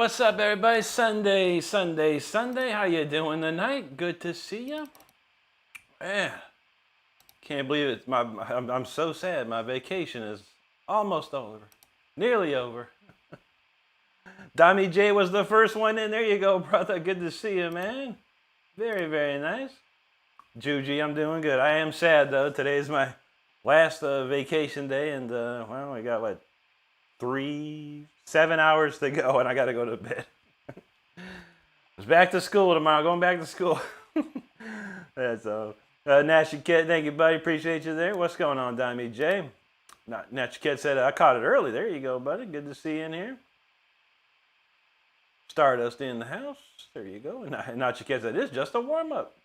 What's up, everybody? Sunday. How you doing tonight? Good to see you. Man, can't believe it. I'm so sad. My vacation is almost over. Nearly over. Dami J was the first one in. There you go, brother. Good to see you, man. Very, very nice. Juji, I'm doing good. I am sad, though. Today's my last vacation day, and, well, I got, what, 7 hours to go, and I got to go to bed. It's back to school tomorrow. Going back to school. That's all. Natchy Kid, thank you, buddy. Appreciate you there. What's going on, Dami J? Natchy Kid said, I caught it early. There you go, buddy. Good to see you in here. Stardust in the house. There you go. Natchy Kid said, it's just a warm-up.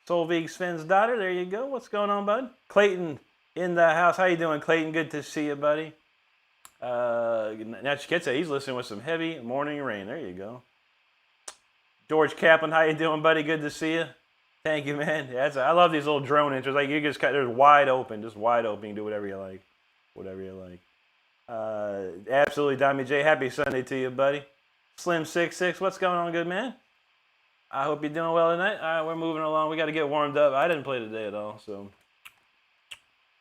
Solveig Sven's daughter. There you go. What's going on, bud? Clayton in the house. How you doing, Clayton? Good to see you, buddy. Natchy Kid said he's listening with some heavy morning rain. There you go. George Kaplan, how you doing, buddy? Good to see you. Thank you, man. Yeah, I love these little drone intros. Like, you just they're wide open, just wide open. You can do whatever you like, whatever you like. Absolutely, Dami J. Happy Sunday to you, buddy. Slim66, what's going on, good man? I hope you're doing well tonight. All right, we're moving along. We got to get warmed up. I didn't play today at all, so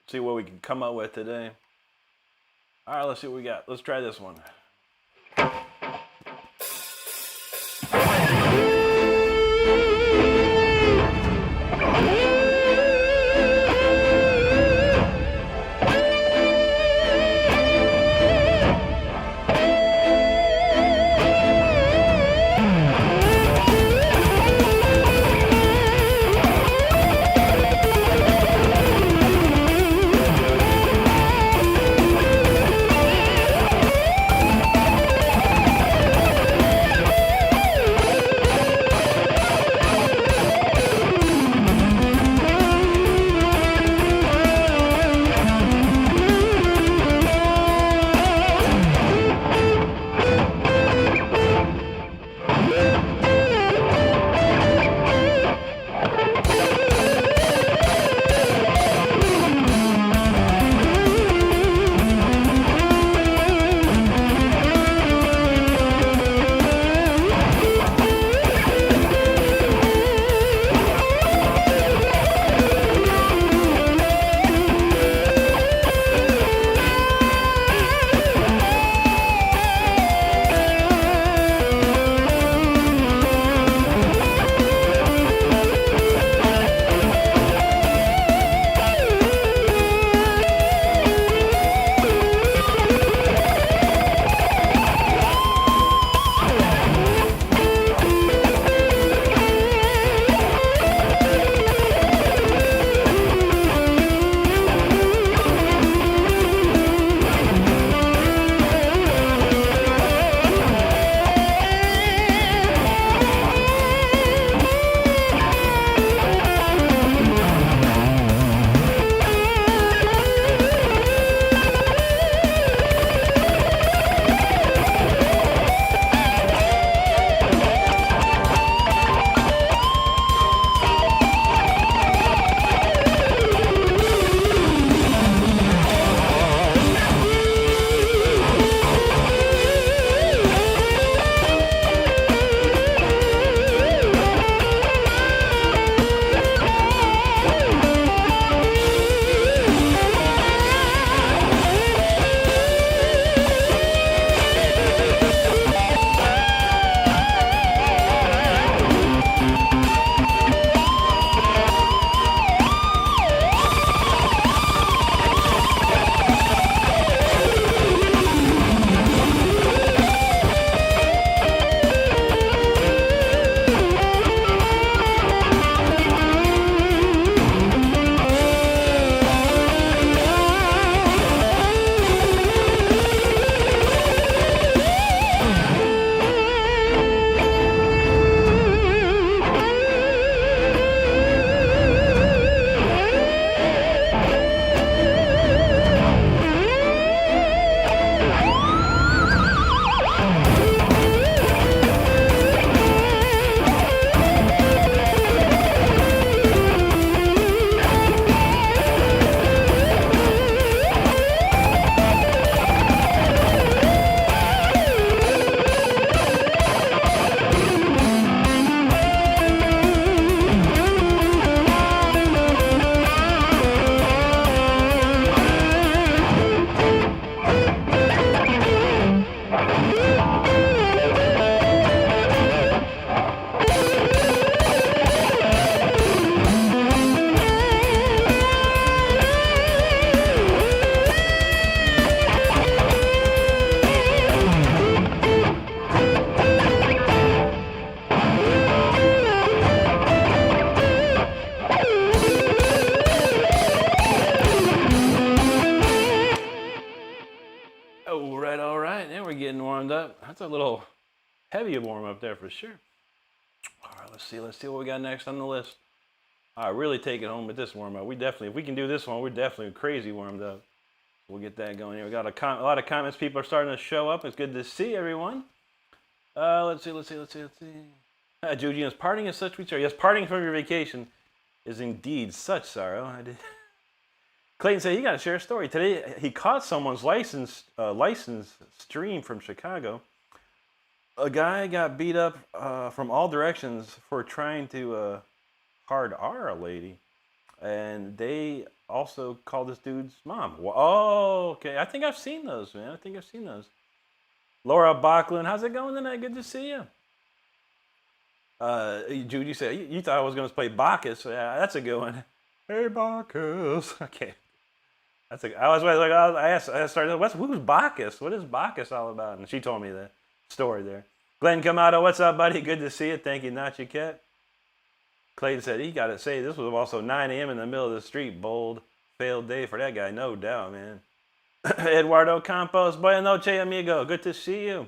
see what we can come up with today. All right, let's see what we got. Let's try this one. up. That's a little heavy warm up there for sure. All right, let's see what we got next on the list. All right, really take it home with this warm up. We definitely, if we can do this one, we're definitely crazy warmed up. We'll get that going here. We got a lot of comments. People are starting to show up. It's good to see everyone. Let's see. Judy, is parting is such sweet sorrow. Yes, parting from your vacation is indeed such sorrow. Clayton said he got to share a story. Today, he caught someone's license stream from Chicago. A guy got beat up from all directions for trying to hard R a lady. And they also called this dude's mom. Oh, okay. I think I've seen those, man. Laura Backlund, how's it going tonight? Good to see you. Jude, you said you thought I was going to play Bacchus. Yeah, that's a good one. Hey, Bacchus. Okay. I started, who's Bacchus? What is Bacchus all about? And she told me the story there. Glenn Camato, what's up, buddy? Good to see you. Thank you, Nachi Cat. Clayton said he got to say this was also 9 a.m. in the middle of the street. Bold, failed day for that guy, no doubt, man. Eduardo Campos, buenas noches, amigo. Good to see you.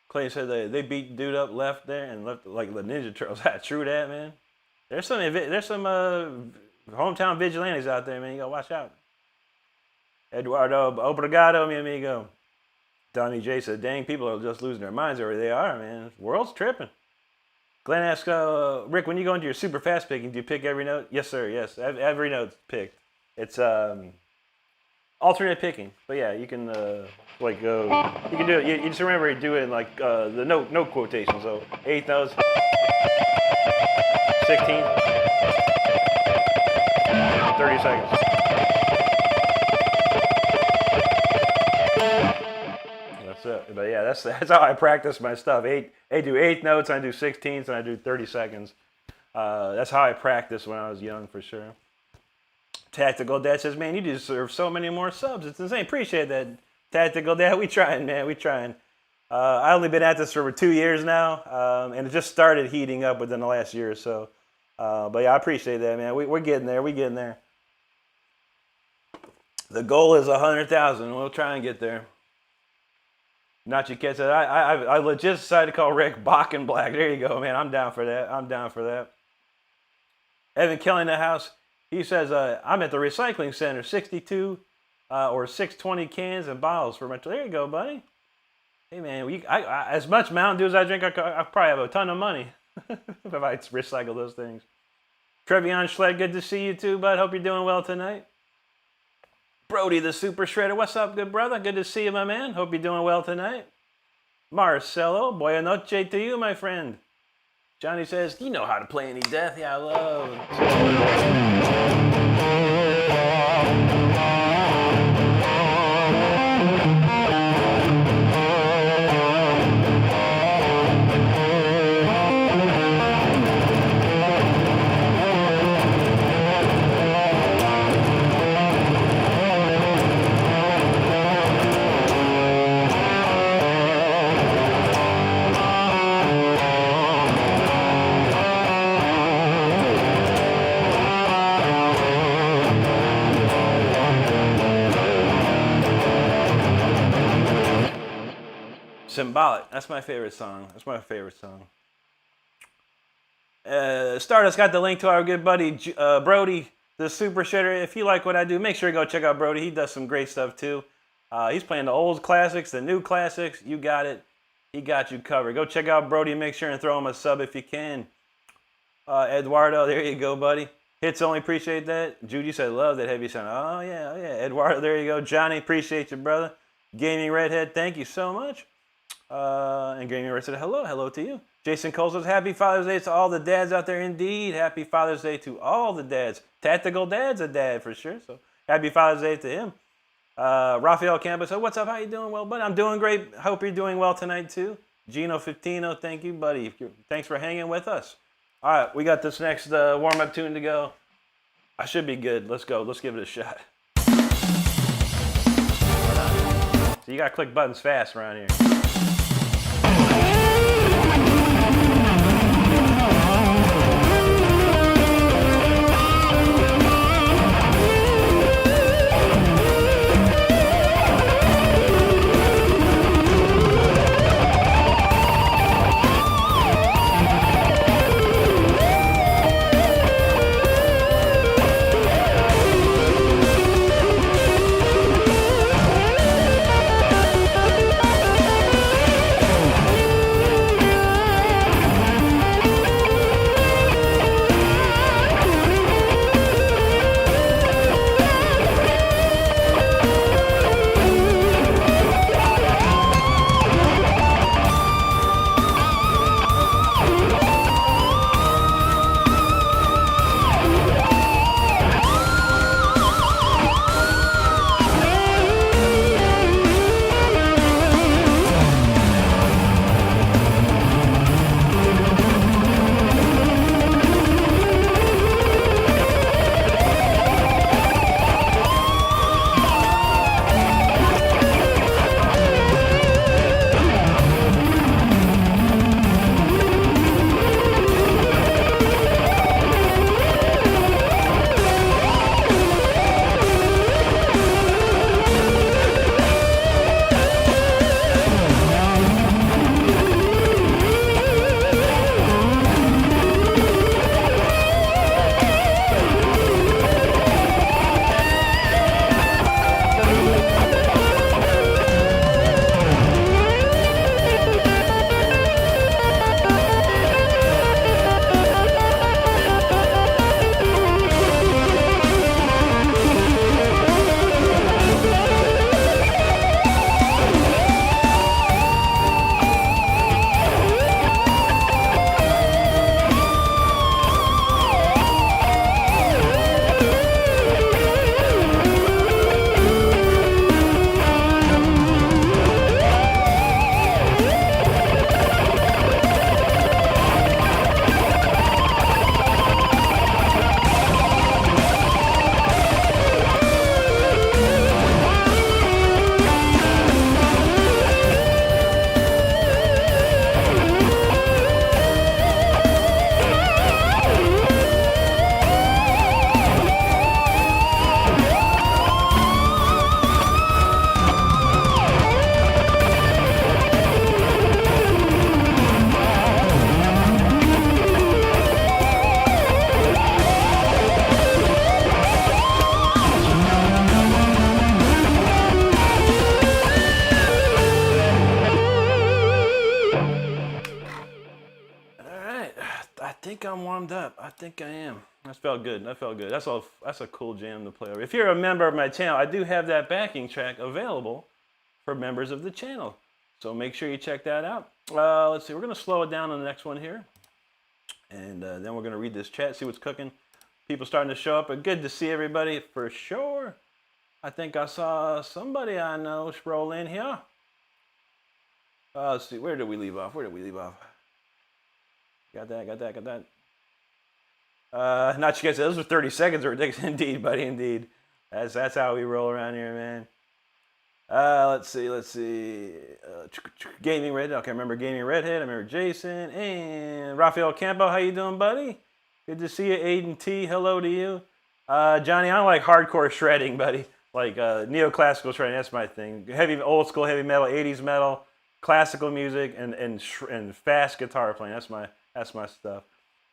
Clayton said they beat dude up left there and left like the Ninja Turtles. True that, man. There's some hometown vigilantes out there, man. You gotta watch out. Eduardo, obrigado, mi amigo. Donnie J said, dang, people are just losing their minds over they are, man. The world's tripping. Glenn asked, Rick, when you go into your super fast picking, do you pick every note? Yes, sir, yes. Every note's picked. It's alternate picking. But yeah, you can you can do it. You just remember to do it in like the note quotation. So 8th notes, 16th, 30 seconds. That's it. But yeah, that's how I practice my stuff. I do 8 notes, I do 16ths, and I do 30 seconds. That's how I practiced when I was young, for sure. Tactical Dad says, man, you deserve so many more subs. It's insane. Appreciate that, Tactical Dad. We trying, man. We trying. I only been at this for over 2 years now, and it just started heating up within the last year or so. But yeah, I appreciate that, man. We're getting there. We're getting there. The goal is 100,000. We'll try and get there. Nachi Cat said, I legit decided to call Rick Bach and Black. There you go, man. I'm down for that. Evan Kelly in the house. He says, I'm at the recycling center, 62 or 620 cans and bottles for my... There you go, buddy. Hey, man, as much Mountain Dew as I drink, I probably have a ton of money if I recycle those things. Trevion Schled, good to see you too, bud. Hope you're doing well tonight. Brody, the Super Shredder. What's up, good brother? Good to see you, my man. Hope you're doing well tonight. Marcelo, buena noche to you, my friend. Johnny says, you know how to play any death. Yeah, I love. Symbolic. That's my favorite song. Stardust got the link to our good buddy Brody, the Super Shredder. If you like what I do, make sure you go check out Brody. He does some great stuff too. He's playing the old classics, the new classics. You got it. He got you covered. Go check out Brody and make sure and throw him a sub if you can. Eduardo, there you go, buddy. Hits only, appreciate that. Judy said, love that heavy sound. Oh, yeah. Eduardo, there you go. Johnny, appreciate you, brother. Gaming Redhead, thank you so much. And Gaming Red said, hello to you. Jason Cole says, happy Father's Day to all the dads out there. Indeed, happy Father's Day to all the dads. Tactical Dad's a dad for sure, so happy Father's Day to him. Rafael Campbell said, what's up, how you doing? Well, buddy, I'm doing great. Hope you're doing well tonight too. Gino Fifino, thank you, buddy. Thanks for hanging with us. All right, we got this next warm-up tune to go. I should be good. Let's go. Let's give it a shot. So you got to click buttons fast around here. think I am. That felt good. That felt good. That's a cool jam to play over. If you're a member of my channel, I do have that backing track available for members of the channel. So make sure you check that out. Let's see. We're going to slow it down on the next one here. And then we're going to read this chat, see what's cooking. People starting to show up. But good to see everybody for sure. I think I saw somebody I know roll in here. Let's see. Where did we leave off? Got that. Not you guys. Those were 30 seconds. Ridiculous. Indeed, buddy. Indeed. That's how we roll around here, man. Let's see. Gaming Redhead. Okay, I remember Gaming Redhead. I remember Jason and Rafael Campo. How you doing, buddy? Good to see you. Aiden T. Hello to you. Johnny, I don't like hardcore shredding, buddy. Like neoclassical shredding. That's my thing. Old school heavy metal, 80s metal, classical music, and fast guitar playing. That's my stuff.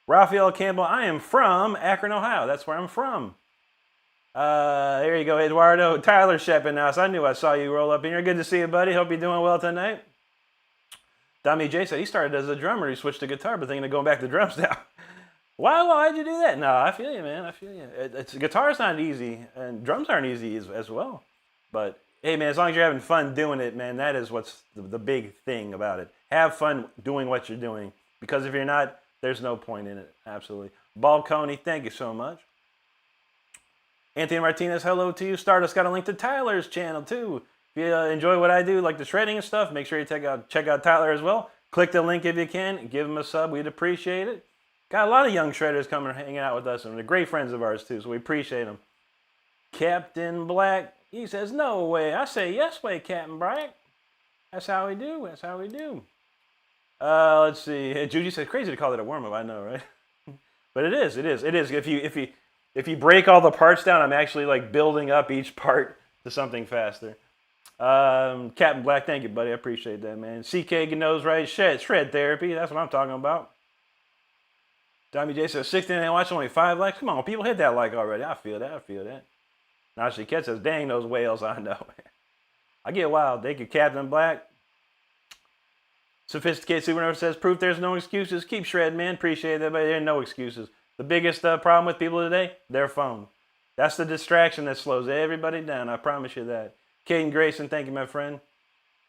Rafael Campbell, I am from Akron, Ohio. That's where I'm from. There you go, Eduardo. Tyler Shepard now. So I knew I saw you roll up in here. Good to see you, buddy. Hope you're doing well tonight. Dami J said he started as a drummer. He switched to guitar, but thinking of going back to drums now. Why'd you do that? No, I feel you, man. I feel you. Guitar's not easy, and drums aren't easy as well. But hey, man, as long as you're having fun doing it, man, that is what's the big thing about it. Have fun doing what you're doing, because if you're not, there's no point in it. Absolutely. Balcony, thank you so much. Anthony Martinez, hello to you. Stardust got a link to Tyler's channel too. If you enjoy what I do, like the shredding and stuff, make sure you check out Tyler as well. Click the link if you can. Give him a sub. We'd appreciate it. Got a lot of young shredders coming and hanging out with us, and they're great friends of ours too, so we appreciate them. Captain Black, he says, no way. I say, yes way, Captain Black. That's how we do. Let's see. Judy says, crazy to call it a warm-up. I know, right? But it is. If you break all the parts down, I'm actually like building up each part to something faster. Captain Black, thank you, buddy. I appreciate that, man. CK knows, right? Shred therapy. That's what I'm talking about. Tommy J says, 69 watch, only 5 likes. Come on, people hit that like already. I feel that. Nashi Ket says, dang, those whales, I know. I get wild. Thank you, Captain Black. Sophisticated Supernova says, proof there's no excuses. Keep shredding, man. Appreciate that, but there are no excuses. The biggest problem with people today, their phone. That's the distraction that slows everybody down. I promise you that. Caden Grayson, thank you, my friend.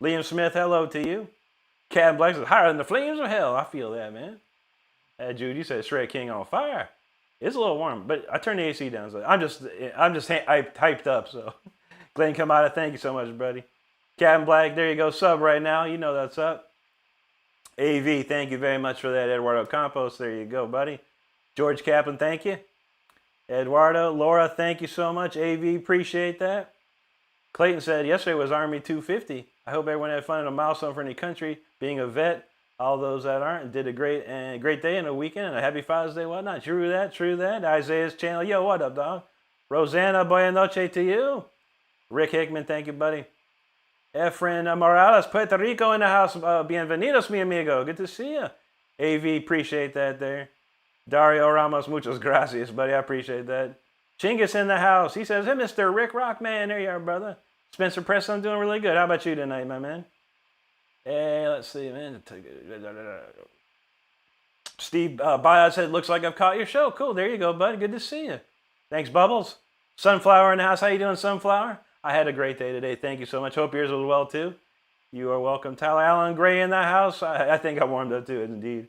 Liam Smith, hello to you. Captain Black says, higher than the flames of hell. I feel that, man. Jude, you said Shred King on fire. It's a little warm, but I turned the AC down. So I'm just hyped up. So, Glenn Kamada, thank you so much, buddy. Captain Black, there you go, sub right now. You know that's up. AV, thank you very much for that. Eduardo Campos, there you go, buddy. George Kaplan, thank you. Eduardo, Laura, thank you so much. AV, appreciate that. Clayton said, yesterday was Army 250. I hope everyone had fun at a milestone for any country. Being a vet, all those that aren't, did a great day and a weekend and a happy Father's Day, whatnot. True that. Isaiah's channel. Yo, what up, dog? Rosanna, buenas noches to you. Rick Hickman, thank you, buddy. Efren Morales, Puerto Rico in the house. Bienvenidos, mi amigo. Good to see you. AV, appreciate that there. Dario Ramos, muchas gracias, buddy. I appreciate that. Chingus in the house. He says, hey, Mr. Rick Rockman. There you are, brother. Spencer Preston, I'm doing really good. How about you tonight, my man? Hey, let's see, man. Steve Bias said, looks like I've caught your show. Cool, there you go, bud. Good to see you. Thanks, Bubbles. Sunflower in the house. How you doing, Sunflower? I had a great day today. Thank you so much. Hope yours was well, too. You are welcome. Tyler Allen Gray in the house. I think I warmed up, too, indeed.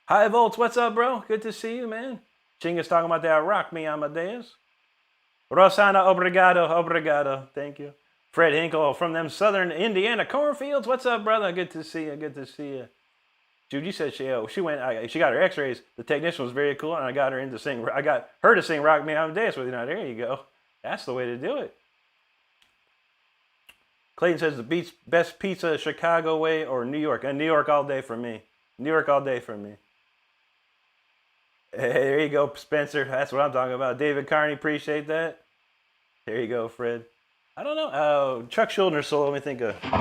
High Volts, what's up, bro? Good to see you, man. Chingus talking about that rock me, Amadeus. Rosana, obrigado. Thank you. Fred Hinkle from them southern Indiana cornfields. What's up, brother? Good to see you. Jude, you said she got her x-rays. The technician was very cool, and I got her to sing Rock Me Amadeus with you. Now, there you go. That's the way to do it. Clayton says the best pizza Chicago way or New York. New York all day for me. Hey, there you go, Spencer. That's what I'm talking about. David Carney, appreciate that. There you go, Fred. I don't know. Oh, Chuck Schuldiner solo. Let me think of. Something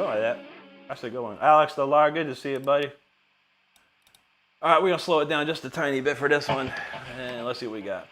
like that. That's a good one. Alex Delar, good to see you, buddy. All right, we're going to slow it down just a tiny bit for this one. And let's see what we got.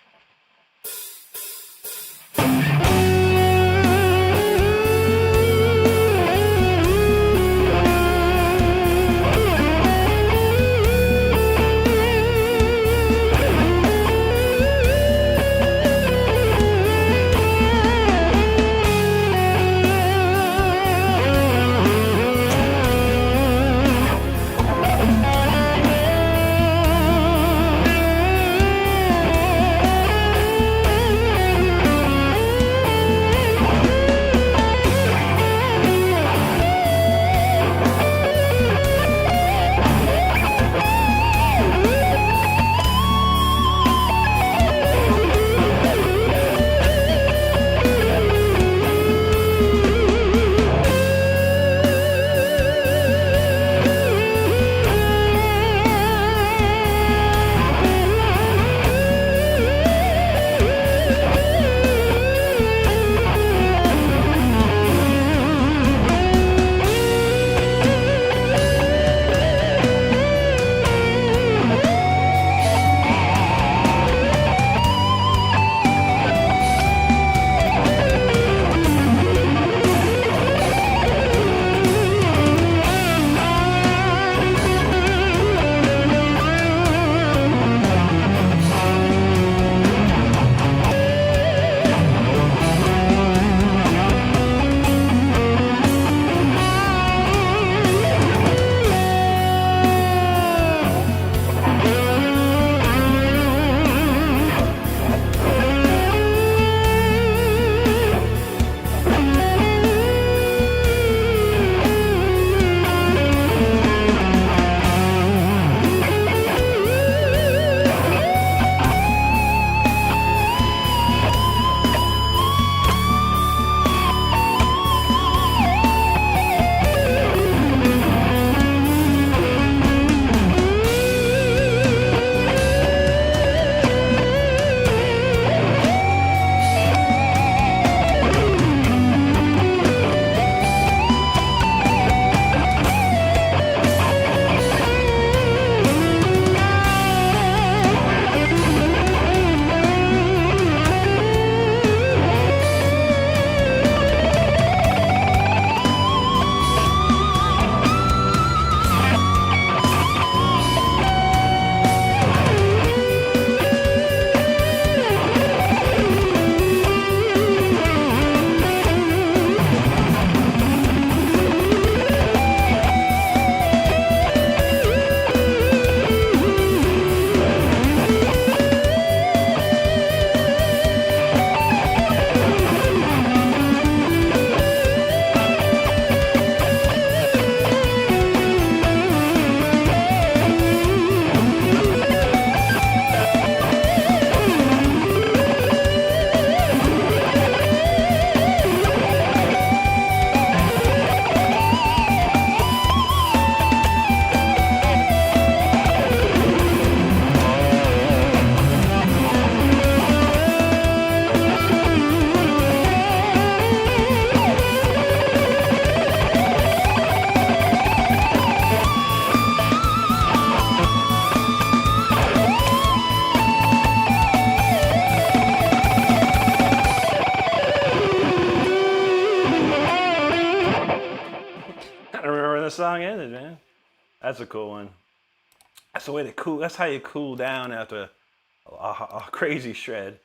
song ended, man. That's a cool one. That's the way to cool. That's how you cool down after a crazy shred.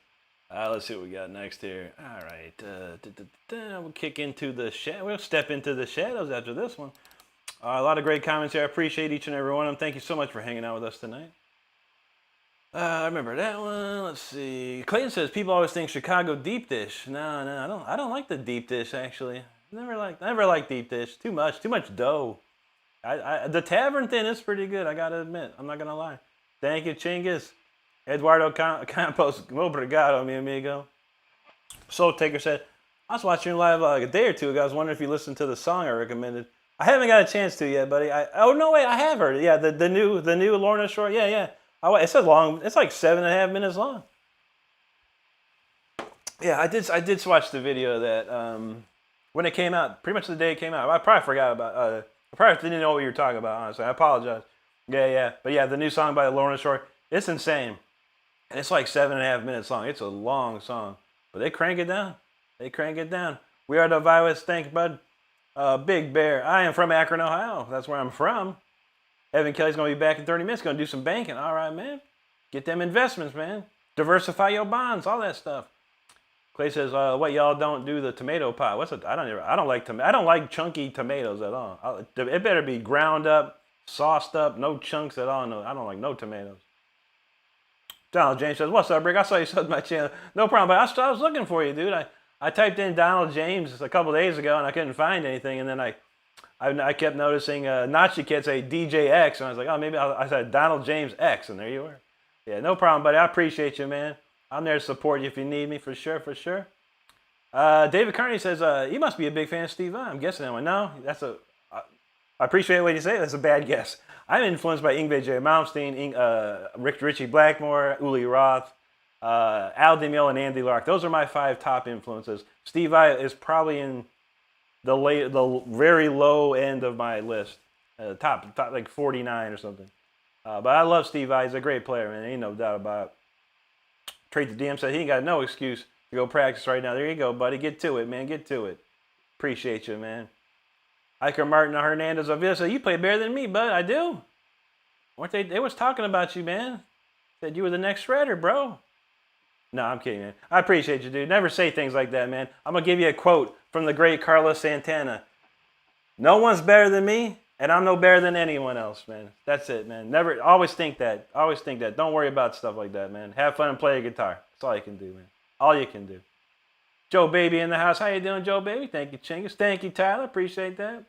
Let's see what we got next here. All right, we'll kick into the We'll step into the shadows after this one. A lot of great comments here. I appreciate each and every one of them. Thank you so much for hanging out with us tonight. I remember that one. Let's see. Clayton says people always think Chicago deep dish. No, I don't like the deep dish actually. Never liked deep dish. Too much dough. The tavern thing is pretty good. I gotta admit. I'm not gonna lie. Thank you, Chinggis. Eduardo Campos, obrigado, mi amigo. Soul Taker said, I was watching you live like a day or two ago. I was wondering if you listened to the song I recommended. I haven't got a chance to yet, buddy. Oh no, wait, I have heard it. Yeah, the new Lorna Shore. Yeah. It's long. It's like 7.5 minutes long. Yeah, I did watch the video of that when it came out. Pretty much the day it came out. I probably forgot about. I probably didn't know what you were talking about. Honestly, I apologize. Yeah. But yeah, the new song by Lorna Shore. It's insane. And it's like 7.5 minutes long. It's a long song. But they crank it down. We are the virus. Thanks, bud. Big Bear. I am from Akron, Ohio. That's where I'm from. Evan Kelly's going to be back in 30 minutes. Going to do some banking. All right, man. Get them investments, man. Diversify your bonds. All that stuff. Clay says, what, y'all don't do the tomato pie? What's it? I don't like chunky tomatoes at all. It better be ground up, sauced up, no chunks at all. No, I don't like no tomatoes. Donald James says, what's up, Rick? I saw you subbed my channel. No problem, but I was looking for you, dude. I typed in Donald James a couple days ago, and I couldn't find anything. And then I kept noticing Nazi Kid say DJ X, and I was like, oh, maybe I said Donald James X, and there you were. Yeah, no problem, buddy. I appreciate you, man. I'm there to support you if you need me, for sure. David Carney says, you must be a big fan of Steve Vai. I'm guessing that one. No, I appreciate what you say. That's a bad guess. I'm influenced by Yngwie J. Malmsteen, Richie Blackmore, Uli Roth, Al DeMille, and Andy Lark. Those are my 5 top influences. Steve Vai is probably in the very low end of my list, top like 49 or something. But I love Steve Vai. He's a great player, man. Ain't no doubt about it. Trade the DM said he ain't got no excuse to go practice right now. There you go, buddy. Get to it, man. Get to it. Appreciate you, man. Iker Martin Hernandez of this said, you play better than me, bud. I do. Weren't they? They was talking about you, man. Said you were the next shredder, bro. No, I'm kidding, man. I appreciate you, dude. Never say things like that, man. I'm going to give you a quote from the great Carlos Santana. No one's better than me, and I'm no better than anyone else, man. That's it, man. Never, always think that. Always think that. Don't worry about stuff like that, man. Have fun and play a guitar. That's all you can do, man. All you can do. Joe Baby in the house. How you doing, Joe Baby? Thank you, Chinggis. Thank you, Tyler. Appreciate that.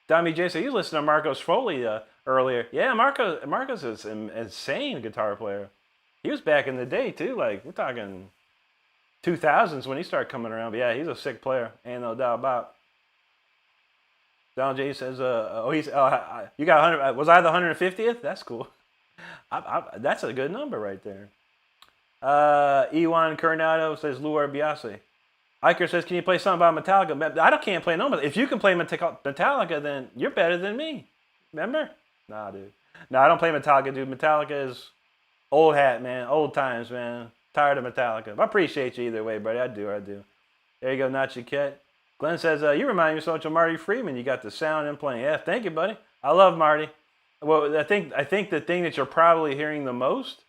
Tommy J said, you listened to Marcos Foley earlier. Yeah, Marcos is an insane guitar player. He was back in the day, too. Like, we're talking 2000s when he started coming around. But, yeah, he's a sick player. Ain't no doubt about it. Donald J says, you got 100. Was I the 150th? That's cool. That's a good number right there. Iwan Coronado says, Luar Biase. Iker says, can you play something about Metallica? I can't play no Metallica. If you can play Metallica, then you're better than me. Remember? Nah, dude. No, I don't play Metallica, dude. Metallica is old hat, man. Old times, man. Tired of Metallica. I appreciate you either way, buddy. I do. There you go, Nachi Ket. Glenn says, you remind me so much of Marty Friedman. You got the sound and playing. Yeah, thank you, buddy. I love Marty. Well, I think the thing that you're probably hearing the most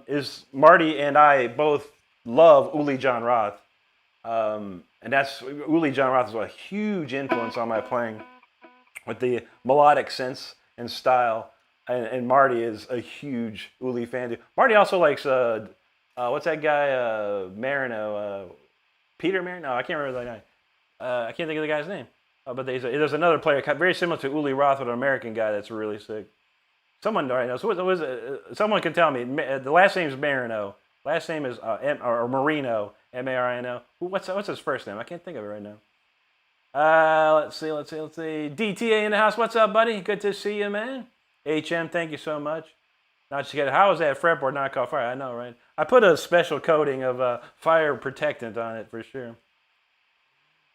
is Marty and I both love Uli John Roth. And that's Uli John Roth is a huge influence on my playing with the melodic sense and style. And Marty is a huge Uli fan. Marty also likes, what's that guy, Marino? Peter Marino? No, I can't remember that guy. I can't think of the guy's name. But there's another player very similar to Uli Roth, but an American guy that's really sick. Someone already knows. Someone can tell me. The last name is Marino. Last name is Marino. Marino. What's his first name? I can't think of it right now. Let's see. DTA in the house. What's up, buddy? Good to see you, man. HM, thank you so much. Now just get how is that fretboard not caught fire? I know, right? I put a special coating of fire protectant on it for sure.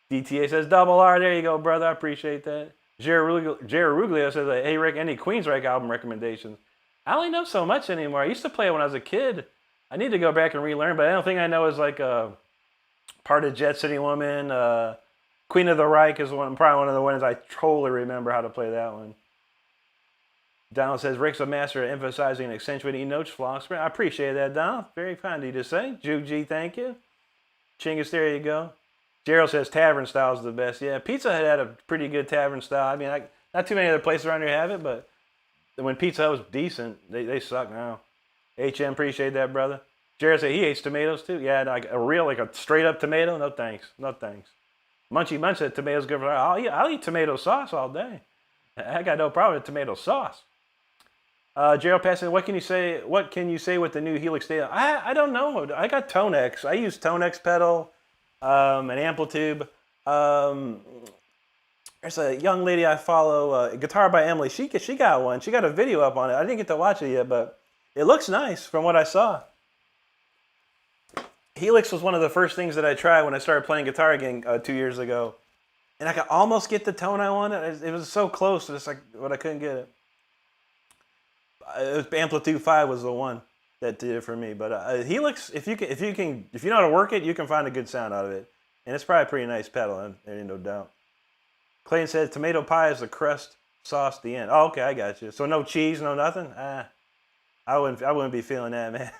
DTA says double R. There you go, brother. I appreciate that. Jerry Ruglio says, hey, Rick, any Queensryche album recommendations? I only know so much anymore. I used to play it when I was a kid. I need to go back and relearn, but I don't think I know is like part of Jet City Woman, Queen of the Reich is probably one of the ones I totally remember how to play that one. Donald says, Rick's a master at emphasizing and accentuating notes, floss. I appreciate that, Donald. Very kind of you to say. Juji, thank you. Chingus, there you go. Gerald says tavern style is the best. Yeah, Pizza Hut had a pretty good tavern style. I mean, not too many other places around here have it, but when Pizza Hut was decent, they suck now. HM, appreciate that, brother. Gerald said he hates tomatoes too. Yeah, like a straight up tomato. No thanks. No thanks. Munchy Munch said tomatoes good for. I'll eat tomato sauce all day. I got no problem with tomato sauce. Gerald Pass said, what can you say with the new Helix data? I don't know. I got Tonex. I use Tonex pedal. An Amplitube. There's a young lady I follow, Guitar by Emily. She got one. She got a video up on it. I didn't get to watch it yet, but it looks nice from what I saw. Helix was one of the first things that I tried when I started playing guitar again 2 years ago, and I could almost get the tone I wanted. It was so close, but I couldn't get it. Amplitude 5 was the one that did it for me. But Helix, if you know how to work it, you can find a good sound out of it, and it's probably a pretty nice pedal. There ain't no doubt. Clayton said tomato pie is the crust, sauce the end. Oh, okay, I got you. So no cheese, no nothing. I wouldn't be feeling that, man.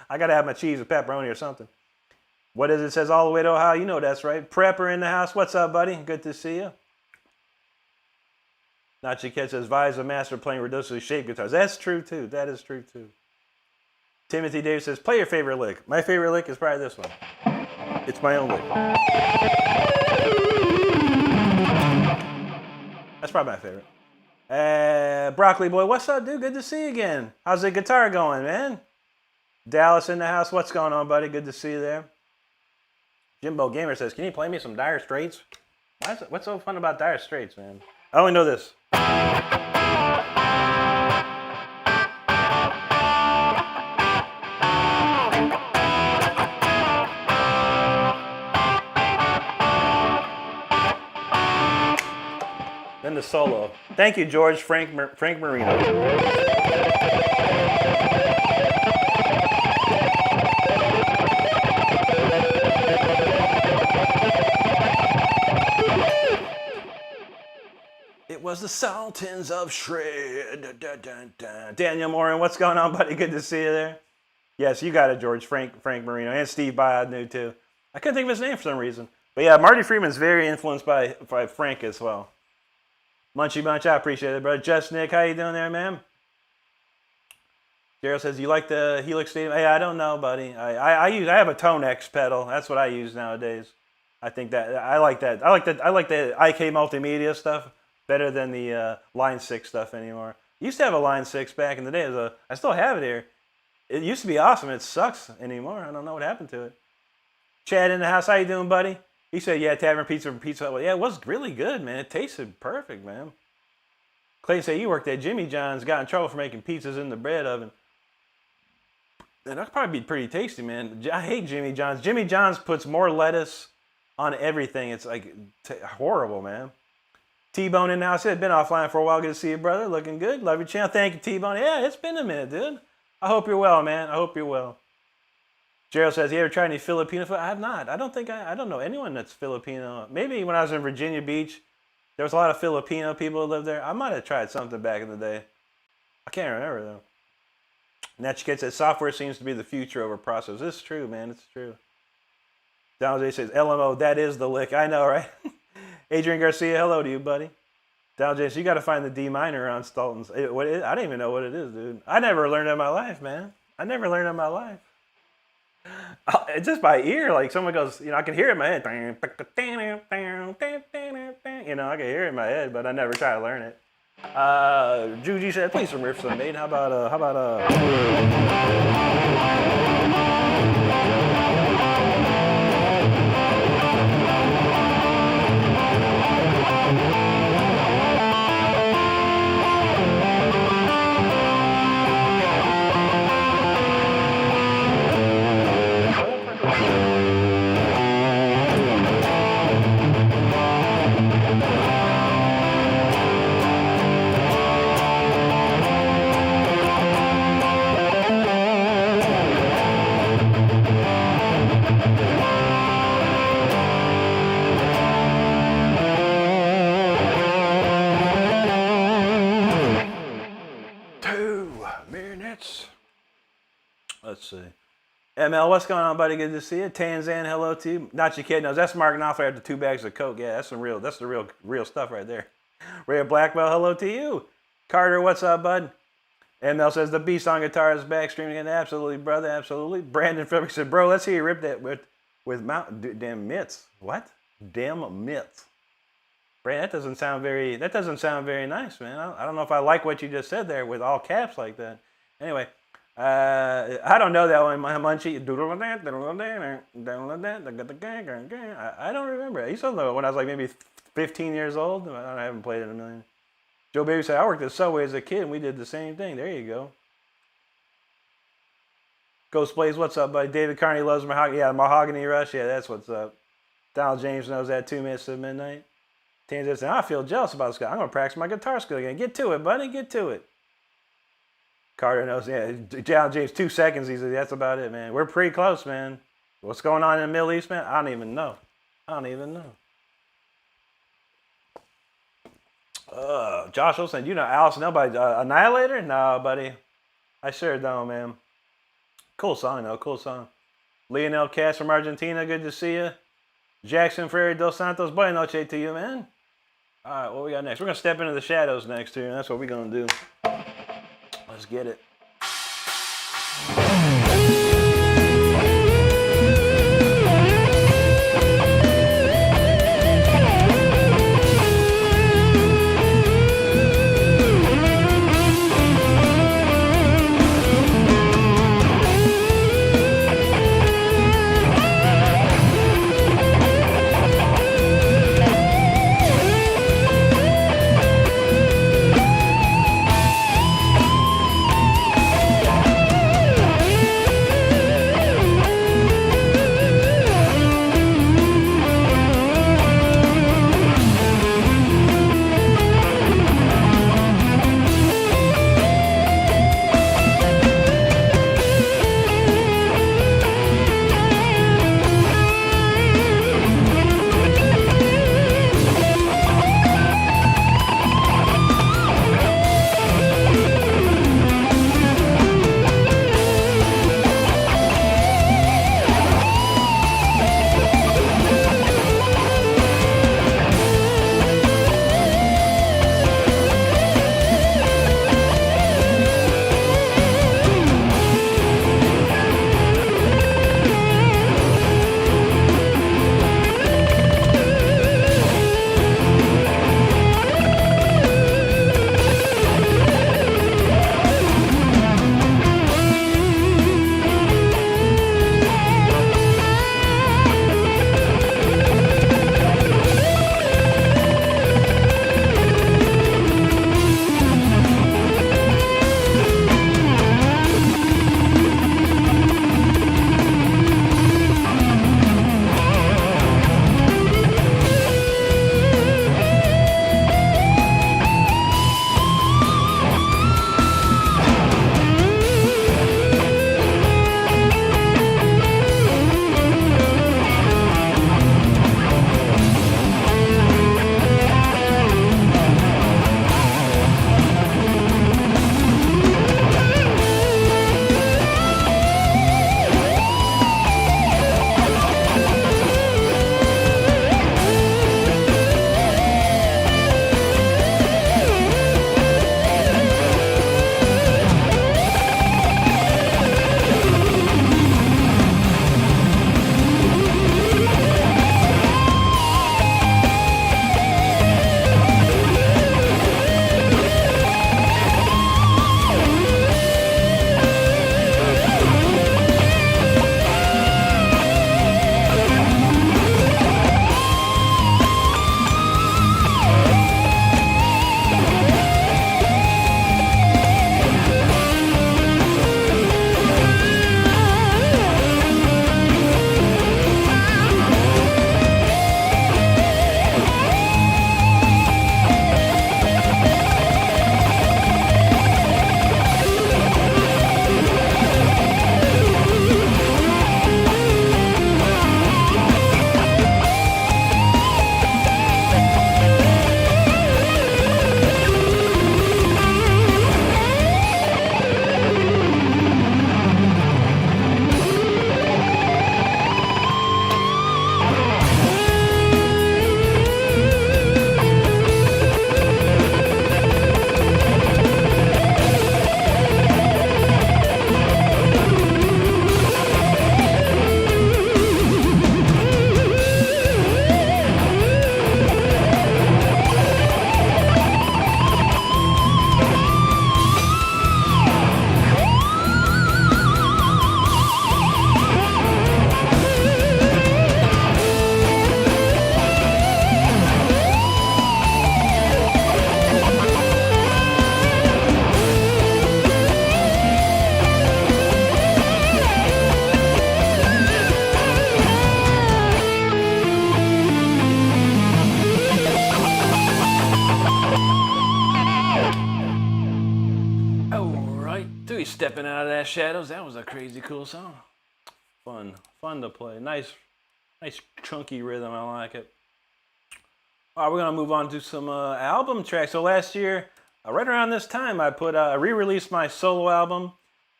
I gotta have my cheese with pepperoni or something. What is it? It says all the way to Ohio. You know that's right. Prepper in the house. What's up, buddy? Good to see you. Nachi Cat says Vi is a master playing ridiculously shaped guitars. That's true too. That is true too. Timothy Davis says, play your favorite lick. My favorite lick is probably this one. It's my own lick. That's probably my favorite. Broccoli Boy, what's up, dude? Good to see you again. How's the guitar going, man? Dallas in the house. What's going on, buddy? Good to see you there. Jimbo Gamer says, can you play me some Dire Straits? What's so fun about Dire Straits, man? I only know this. Then the solo. Thank you, George Frank Marino. It was the Sultans of Shred. Dun, dun, dun, dun. Daniel Morin, what's going on, buddy? Good to see you there. Yes, you got it, George Frank Marino, and Steve Byod knew too. I couldn't think of his name for some reason. But yeah, Marty Freeman's very influenced by Frank as well. Munchy Munch, I appreciate it, bro. Just Nick, how you doing there, man? Gerald says, you like the Helix Stadium? Hey, I don't know, buddy. I have a Tonex pedal. That's what I use nowadays. I think that I like that. I like the IK multimedia stuff better than the Line 6 stuff anymore. I used to have a Line 6 back in the day. I still have it here. It used to be awesome. It sucks anymore. I don't know what happened to it. Chad in the house, how you doing, buddy? He said, yeah, Tavern Pizza from Pizza Hut. Well, yeah, it was really good, man. It tasted perfect, man. Clay said, you worked at Jimmy John's, got in trouble for making pizzas in the bread oven. And that'd probably be pretty tasty, man. I hate Jimmy John's. Jimmy John's puts more lettuce on everything. It's like horrible, man. T-Bone in the house. Said, been offline for a while. Good to see you, brother. Looking good. Love your channel. Thank you, T-Bone. Yeah, it's been a minute, dude. I hope you're well, man. I hope you're well. Gerald says, you ever tried any Filipino food? I have not. I don't know anyone that's Filipino. Maybe when I was in Virginia Beach, there was a lot of Filipino people who lived there. I might have tried something back in the day. I can't remember, though. Natchkid says, software seems to be the future over process. It's true, man. It's true. Donald J says, LMO, that is the lick. I know, right? Adrian Garcia, hello to you, buddy. Donald J says, you got to find the D minor on Stultons. I don't even know what it is, dude. I never learned it in my life, man. I never learned it in my life. It's just by ear, like someone goes, I can hear it in my head. I can hear it in my head, but I never try to learn it. Juji said, play some riffs on mate. How about see. ML, what's going on, buddy? Good to see you. Tanzan, hello to you. Not your kid knows. That's Mark Knopfler after 2 bags of Coke. Yeah, that's the real stuff right there. Ray Blackwell, hello to you. Carter, what's up, bud? ML says the beast on guitar is back streaming again. Absolutely, brother, absolutely. Brandon Phillips said, bro, let's hear you rip that with damn mitts. What? Damn mitts. Brandon, that doesn't sound very nice, man. I don't know if I like what you just said there with all caps like that. Anyway. I don't know that one, Munchie. I don't remember. I used to know it when I was like maybe 15 years old. I haven't played it in a million. Joe Baby said, I worked at Subway as a kid and we did the same thing. There you go. Ghost Blaze, what's up, buddy? David Carney loves Mahogany. Yeah, Mahogany Rush. Yeah, that's what's up. Donald James knows that 2 minutes to midnight. Tanzan said, I feel jealous about this guy. I'm going to practice my guitar skill again. Get to it, buddy. Get to it. Carter knows, yeah, John James, 2 seconds, he said, that's about it, man. We're pretty close, man. What's going on in the Middle East, man? I don't even know. Josh Olsen, you know Alice Nobody, Annihilator? No, buddy. I sure don't, man. Cool song, though, cool song. Lionel Cass from Argentina, good to see you. Jackson Ferreira dos Santos, buena noche to you, man. All right, what we got next? We're going to step into the shadows next here, and that's what we're going to do. Let's get it. Stepping Out of That Shadows. That was a crazy cool song. Fun to play. Nice chunky rhythm. I like it. All right, we're gonna move on to some album tracks. So last year, right around this time, I re-released my solo album.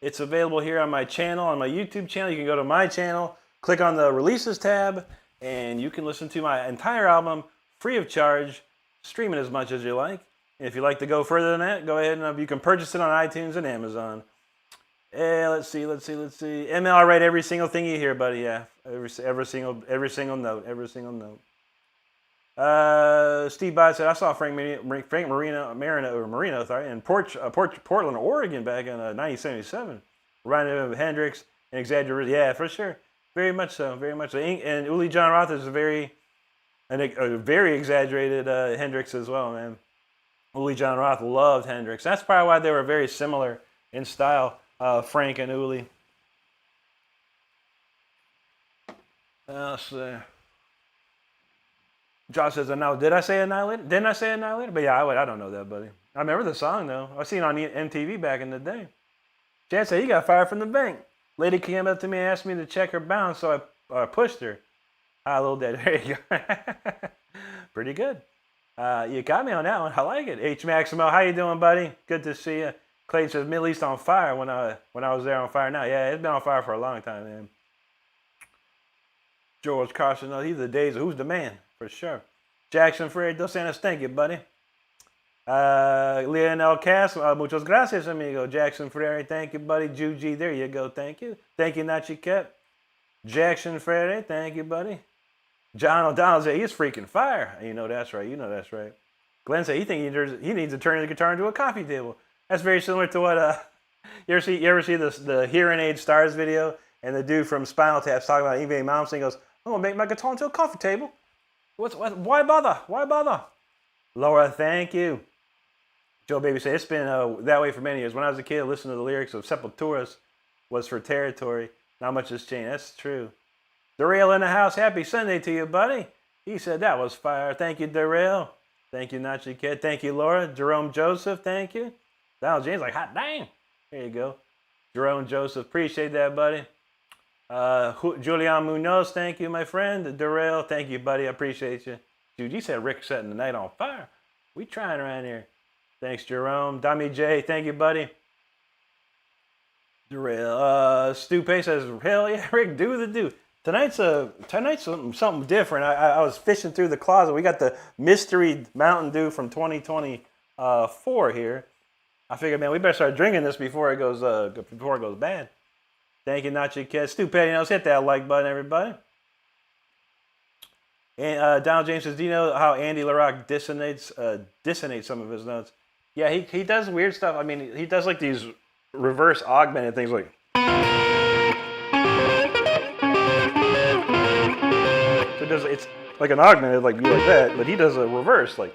It's available here on my channel, on my YouTube channel. You can go to my channel, click on the releases tab, and you can listen to my entire album free of charge. Stream it as much as you like. And if you'd like to go further than that, go ahead and you can purchase it on iTunes and Amazon. Let's see. ML, I write every single thing you hear, buddy. Yeah, every single note. Steve Bott said, I saw Frank Marino in Portland, Oregon back in 1977. Reminded him of Hendrix and exaggerated. Yeah, for sure. Very much so. And Uli John Roth is a very exaggerated Hendrix as well, man. Uli John Roth loved Hendrix. That's probably why they were very similar in style, Frank and Uli. Let's see. Josh says, "No, did I say Annihilator? Didn't I say Annihilator?" But yeah, I don't know that, buddy. I remember the song, though. I seen it on MTV back in the day. Chad said, "He got fired from the bank. Lady came up to me and asked me to check her balance, so I pushed her." Ah, little dead. There you go. Pretty good. You got me on that one. I like it. H. Maximo, how you doing, buddy? Good to see you. Clayton says, Middle East on fire when I was there on fire now. Yeah, it's been on fire for a long time, man. George Carson, no, these are the days of who's the man, for sure. Jackson Freire dos Santos, thank you, buddy. Lionel Cass, muchas gracias, amigo. Jackson Freire, thank you, buddy. Juji, there you go, thank you. Thank you, Nachiket. Jackson Freire, thank you, buddy. John O'Donnell said, he's freaking fire. You know that's right. Glenn said, he needs to turn the guitar into a coffee table. That's very similar to what, you ever see the Hearing Aid Stars video? And the dude from Spinal Tap's talking about eBay Momsen. He goes, I'm going to make my guitar into a coffee table. Why bother? Laura, thank you. Joe Baby said, it's been that way for many years. When I was a kid, listening to the lyrics of Sepulturas was for territory. Not much has changed. That's true. Darrell in the house. Happy Sunday to you, buddy. He said that was fire. Thank you, Darrell. Thank you, Nachi Kid. Thank you, Laura. Jerome Joseph, thank you. Donald James like, hot dang. There you go. Jerome Joseph, appreciate that, buddy. Julian Munoz, thank you, my friend. Darrell, thank you, buddy. I appreciate you. Dude, you said Rick setting the night on fire. We trying around here. Thanks, Jerome. Dami J, thank you, buddy. Darrell. Stu Pace says, hell yeah, Rick, do the do. Tonight's something different. I was fishing through the closet. We got the mystery Mountain Dew from 2024 here. I figured, man, we better start drinking this before it goes bad. Thank you, Nachi Kid. Stu Petty knows, hit that like button, everybody. And Donald James says, do you know how Andy LaRock dissonates some of his notes? Yeah, he does weird stuff. I mean, he does like these reverse augmented things like. So it's like an augmented, like that, but he does a reverse, like.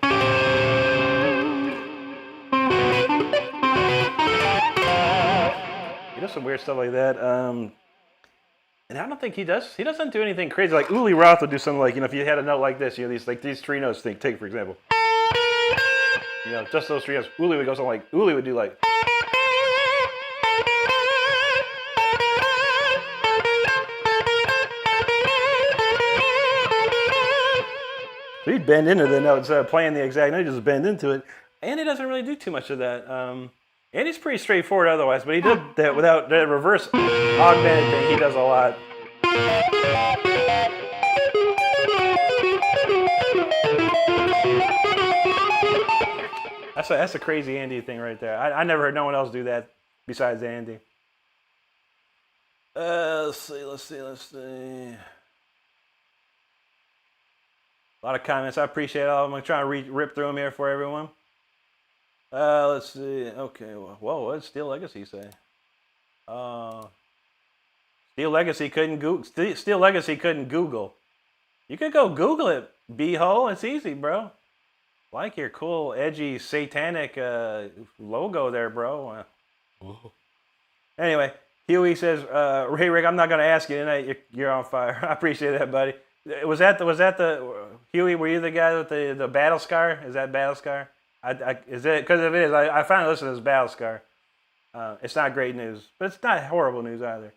He does some weird stuff like that. And I don't think he doesn't do anything crazy. Like Uli Roth would do something like, if you had a note like this, these three notes, take for example. Just those three notes. Uli would go something like, Uli would do like. So he'd bend into the note instead of playing the exact note, he'd just bend into it. And he doesn't really do too much of that. And he's pretty straightforward otherwise, but he did that without that reverse augmented thing. He does a lot. That's a crazy Andy thing right there. I never heard no one else do that besides Andy. Let's see. A lot of comments. I appreciate all of them. I'm trying to rip through them here for everyone. Let's see. Okay. Whoa, what did Steel Legacy say? Steel Legacy couldn't Google. You could go Google it, B-hole. It's easy, bro. Like your cool, edgy, satanic logo there, bro. Anyway, Huey says, "Hey Rick, I'm not gonna ask you tonight. You're on fire." I appreciate that, buddy. Was that the Huey? Were you the guy with the battle scar? Is that battle scar? Is it? Because if it is, I finally listened to this battle scar. It's not great news, but it's not horrible news either.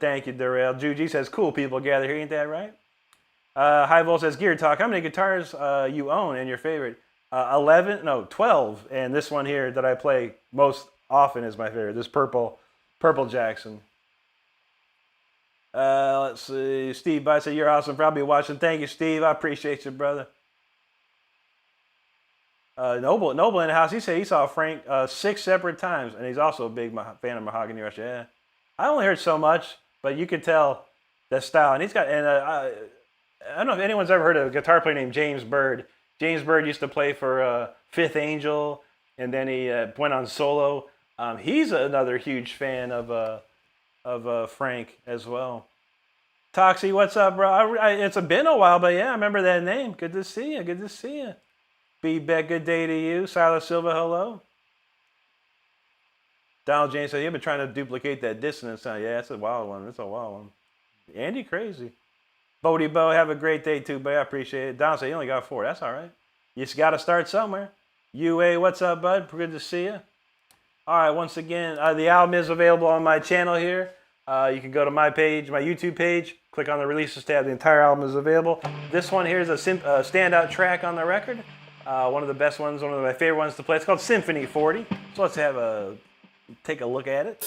Thank you, Darrell. Juji says, cool people gather here, ain't that right? High Vol says, Gear Talk, how many guitars you own and your favorite? 12, and this one here that I play most often is my favorite. This purple Jackson. Let's see. Steve Bites said, you're awesome. Probably watching. Thank you, Steve. I appreciate you, brother. Noble in the house. He said he saw Frank 6 separate times, and he's also a big fan of Mahogany Rush. Yeah, I only heard so much, but you could tell the style. And he's got. And I don't know if anyone's ever heard of a guitar player named James Bird. James Bird used to play for Fifth Angel, and then he went on solo. He's another huge fan of Frank as well. Toxie, what's up, bro? It's been a while, but yeah, I remember that name. Good to see you. Good to see you. Be back. Good day to you. Silas Silva, hello. Donald James said, you've been trying to duplicate that dissonance sound. Yeah, it's a wild one. It's a wild one. Andy, crazy. Bodie Bo, have a great day too, buddy. I appreciate it. Donald said, you only got 4. That's all right. You just got to start somewhere. UA, what's up, bud? Good to see you. All right, once again, the album is available on my channel here. You can go to my page, my YouTube page, click on the releases tab. The entire album is available. This one here is a standout track on the record. One of the best ones, one of my favorite ones to play. It's called Symphony 40. So let's take a look at it.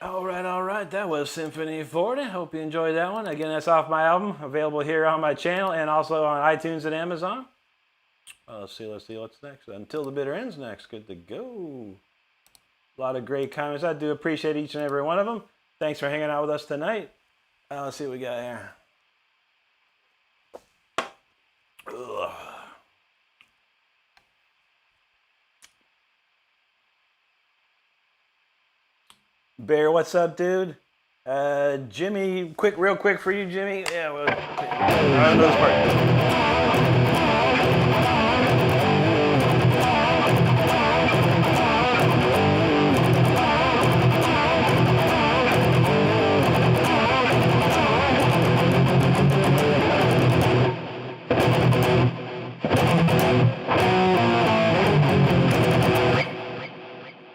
All right. That was Symphony 40. Hope you enjoyed that one. Again, that's off my album, available here on my channel and also on iTunes and Amazon. Let's see what's next. Until the Bitter Ends next. Good to go. A lot of great comments. I do appreciate each and every one of them. Thanks for hanging out with us tonight. Let's see what we got here. Ugh. Bear, what's up, dude? Jimmy, real quick for you, Jimmy. Yeah, well, I know this part.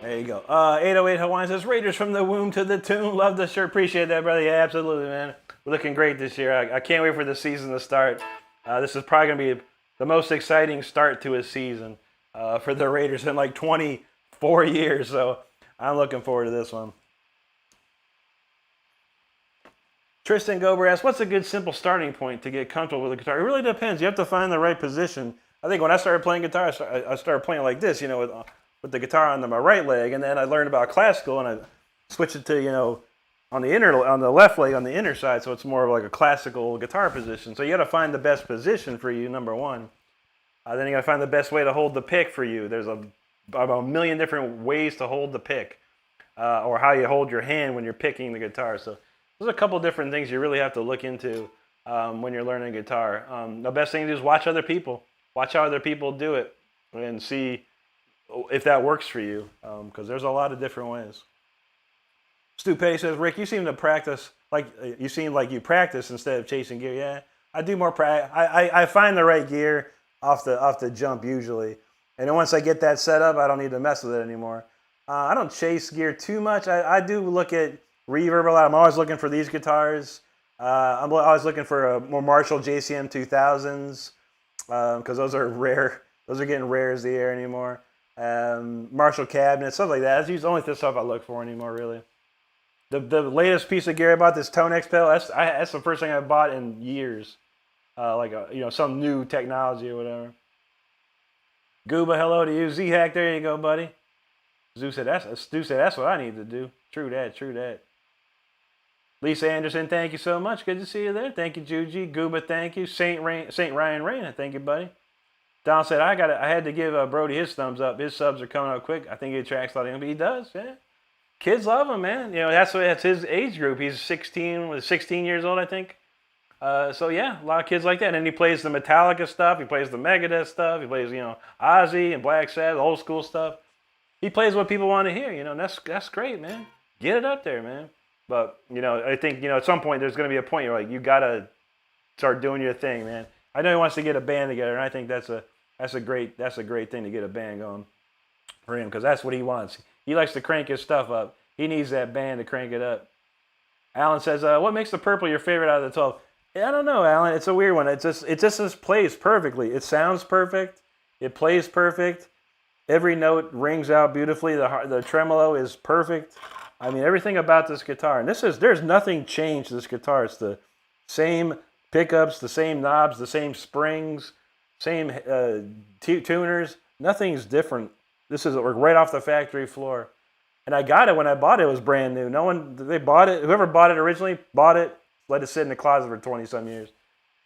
There you go. 808 Hawaiian says, Raiders from the womb to the tomb. Love the shirt. Appreciate that, brother. Yeah, absolutely, man. We're looking great this year. I can't wait for the season to start. This is probably going to be the most exciting start to a season for the Raiders in like 24 years. So I'm looking forward to this one. Tristan Gober asks, what's a good simple starting point to get comfortable with the guitar? It really depends. You have to find the right position. I think when I started playing guitar, I started playing like this, you know, with the guitar on my right leg, and then I learned about classical, and I switched it to, you know, on the left leg on the inner side, so it's more of like a classical guitar position. So you got to find the best position for you, number one. Then you got to find the best way to hold the pick for you. There's about a million different ways to hold the pick, or how you hold your hand when you're picking the guitar. So there's a couple different things you really have to look into when you're learning guitar. The best thing to do is watch other people. Watch how other people do it and see if that works for you, because there's a lot of different ways. Stu Petty says, Rick, you seem to practice like you practice instead of chasing gear. Yeah, I do more practice. I find the right gear off the jump usually, and then once I get that set up, I don't need to mess with it anymore. I don't chase gear too much. I do look at reverb a lot. I'm always looking for these guitars. I'm always looking for more Marshall JCM 2000s because those are rare. Those are getting rare as the air anymore. Marshall cabinets, stuff like that. That's the only stuff I look for anymore, really. The latest piece of gear I bought, this Tone X pedal, that's the first thing I bought in years. Some new technology or whatever. Gooba, hello to you. Z-Hack, there you go, buddy. Stu said, that's what I need to do. True that. Lisa Anderson, thank you so much. Good to see you there. Thank you, Juji. Gooba, thank you. Saint Ryan Rain, thank you, buddy. Don said, I had to give Brody his thumbs up. His subs are coming up quick. I think he attracts a lot of him. He does, yeah. Kids love him, man. You know, that's his age group. He's 16 years old, I think. So yeah, a lot of kids like that. And he plays the Metallica stuff. He plays the Megadeth stuff. He plays, Ozzy and Black Sabbath, old school stuff. He plays what people want to hear, and that's great, man. Get it up there, man. But, I think, at some point there's going to be a point where you got to start doing your thing, man. I know he wants to get a band together, and I think that's a great thing to get a band going for him, because that's what he wants. He likes to crank his stuff up. He needs that band to crank it up. Alan says, what makes the Purple your favorite out of the 12? I don't know, Alan. It's a weird one. It just plays perfectly. It sounds perfect. It plays perfect. Every note rings out beautifully. The tremolo is perfect. I mean, everything about this guitar. And there's nothing changed to this guitar. It's the same pickups, the same knobs, the same springs, same tuners. Nothing's different. This is right off the factory floor. And I got it when I bought it. It was brand new. They bought it. Whoever bought it originally bought it, let it sit in the closet for 20-some years.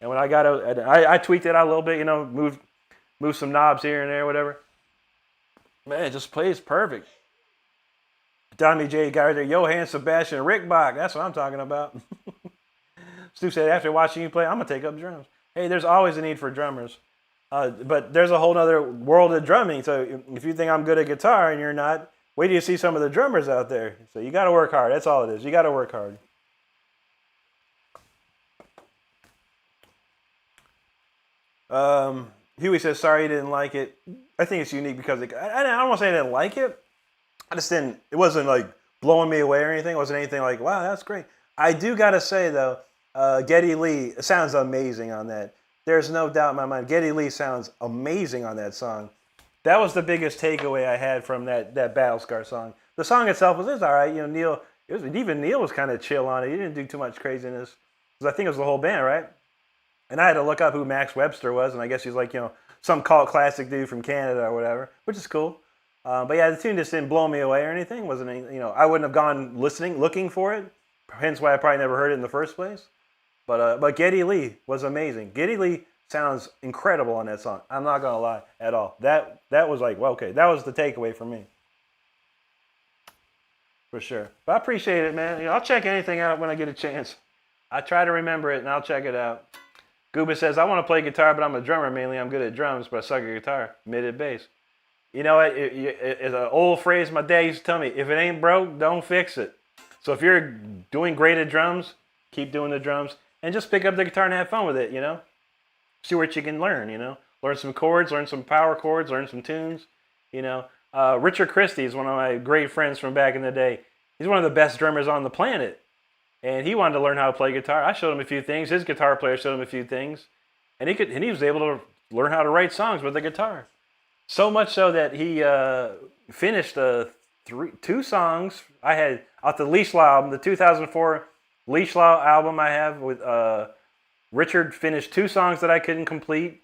And when I got it, I tweaked it out a little bit, moved some knobs here and there, whatever. Man, it just plays perfect. Tommy J got right there. Johann Sebastian Rickbach. That's what I'm talking about. Stu said, after watching you play, I'm going to take up drums. Hey, there's always a need for drummers. But there's a whole other world of drumming. So if you think I'm good at guitar and you're not, wait till you see some of the drummers out there. So you got to work hard. That's all it is. You got to work hard. Huey says, sorry you didn't like it. I think it's unique because I don't want to say I didn't like it. It wasn't like blowing me away or anything. It wasn't anything like, wow, that's great. I do got to say, though, Geddy Lee sounds amazing on that. There's no doubt in my mind. Geddy Lee sounds amazing on that song. That was the biggest takeaway I had from that Battle Scar song. The song itself was all right. Neil, Even Neil was kind of chill on it. He didn't do too much craziness. Because I think it was the whole band, right? And I had to look up who Max Webster was, and I guess he's like, some cult classic dude from Canada or whatever, which is cool. But yeah, the tune just didn't blow me away or anything. Wasn't I wouldn't have gone looking for it. Hence why I probably never heard it in the first place. But Geddy Lee was amazing. Geddy Lee sounds incredible on that song. I'm not gonna lie at all. That was like, well, okay, that was the takeaway for me. For sure. But I appreciate it, man. I'll check anything out when I get a chance. I try to remember it and I'll check it out. Gooba says, I want to play guitar, but I'm a drummer mainly. I'm good at drums, but I suck at guitar. Mid at bass. You know what? It's an old phrase my dad used to tell me. If it ain't broke, don't fix it. So if you're doing great at drums, keep doing the drums. And just pick up the guitar and have fun with it, See what you can learn, Learn some chords, learn some power chords, learn some tunes, Richard Christie is one of my great friends from back in the day. He's one of the best drummers on the planet. And he wanted to learn how to play guitar. I showed him a few things. His guitar player showed him a few things. And he was able to learn how to write songs with the guitar. So much so that he finished 2 songs I had off the Leash Law album, the 2004 Leash Law album I have with Richard finished 2 songs that I couldn't complete.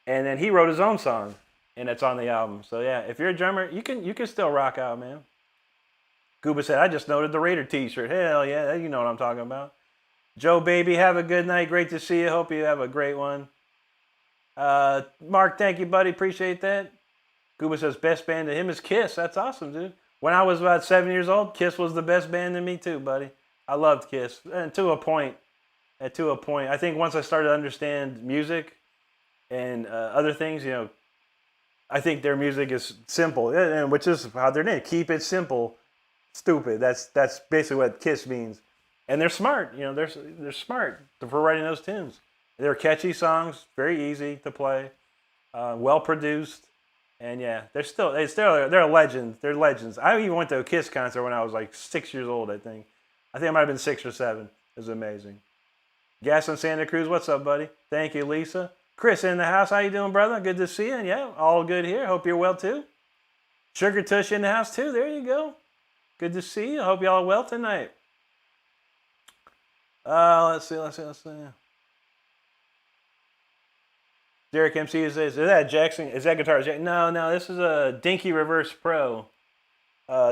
And then he wrote his own song. And it's on the album. So yeah, if you're a drummer, you can still rock out, man. Gooba said, I just noted the Raider t-shirt. Hell yeah, you know what I'm talking about. Joe Baby, have a good night. Great to see you. Hope you have a great one. Mark, thank you, buddy. Appreciate that. Gooba says, best band to him is Kiss. That's awesome, dude. When I was about 7 years old, Kiss was the best band to me too, buddy. I loved Kiss. And to a point. I think once I started to understand music and other things, I think their music is simple, and which is how they're named. Keep it simple. Stupid. That's basically what Kiss means, and they're smart. They're smart for writing those tunes. They're catchy songs, very easy to play, well produced, and yeah, they're a legend. They're legends. I even went to a Kiss concert when I was like 6 years old. I think I might have been 6 or 7. It was amazing. Gas in Santa Cruz, what's up, buddy? Thank you, Lisa. Chris in the house, how you doing, brother? Good to see you. Yeah, all good here. Hope you're well too. Sugar Tush in the house too. There you go. Good to see you. Hope y'all are well tonight. Let's see. Derek MC says, is that Jackson? Is that guitar? No. This is a Dinky Reverse Pro.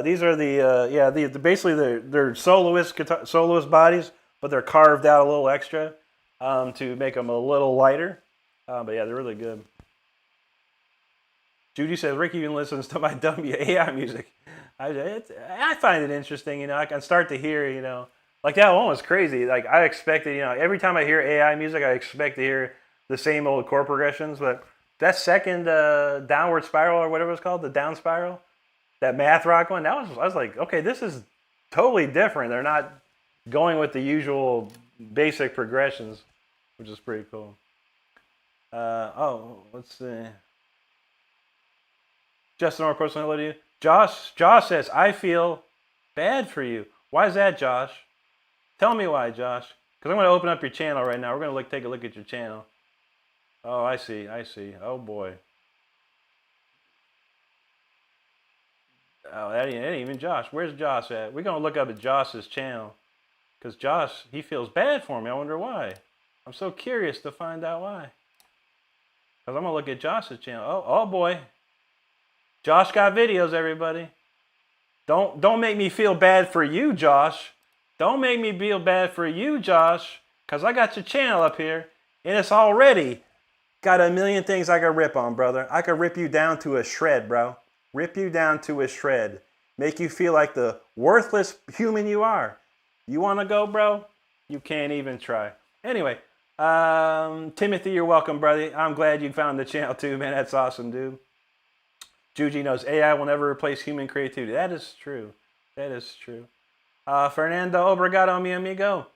These are basically they're soloist bodies, but they're carved out a little extra to make them a little lighter. But yeah, they're really good. Judy says, Ricky even listens to my WAI music. I find it interesting, I can start to hear, like that one was crazy. Like I expected, every time I hear AI music, I expect to hear the same old chord progressions. But that second downward spiral or whatever it's called, the down spiral, that math rock one, I was like, okay, this is totally different. They're not going with the usual basic progressions, which is pretty cool. Let's see. Justin, more personally, hello to you. Josh says, I feel bad for you. Why is that, Josh? Tell me why, Josh. Because I'm going to open up your channel right now. We're going to take a look at your channel. Oh, I see. Oh, boy. Oh, that ain't even Josh. Where's Josh at? We're going to look up at Josh's channel. Because Josh, he feels bad for me. I wonder why. I'm so curious to find out why. Because I'm going to look at Josh's channel. Oh, boy. Josh got videos, everybody. Don't make me feel bad for you, Josh. Don't make me feel bad for you, Josh. Because I got your channel up here. And it's already got a million things I could rip on, brother. I could rip you down to a shred, bro. Rip you down to a shred. Make you feel like the worthless human you are. You want to go, bro? You can't even try. Anyway, Timothy, you're welcome, brother. I'm glad you found the channel too, man. That's awesome, dude. Juji knows AI will never replace human creativity. That is true. Fernando, obrigado, mi amigo.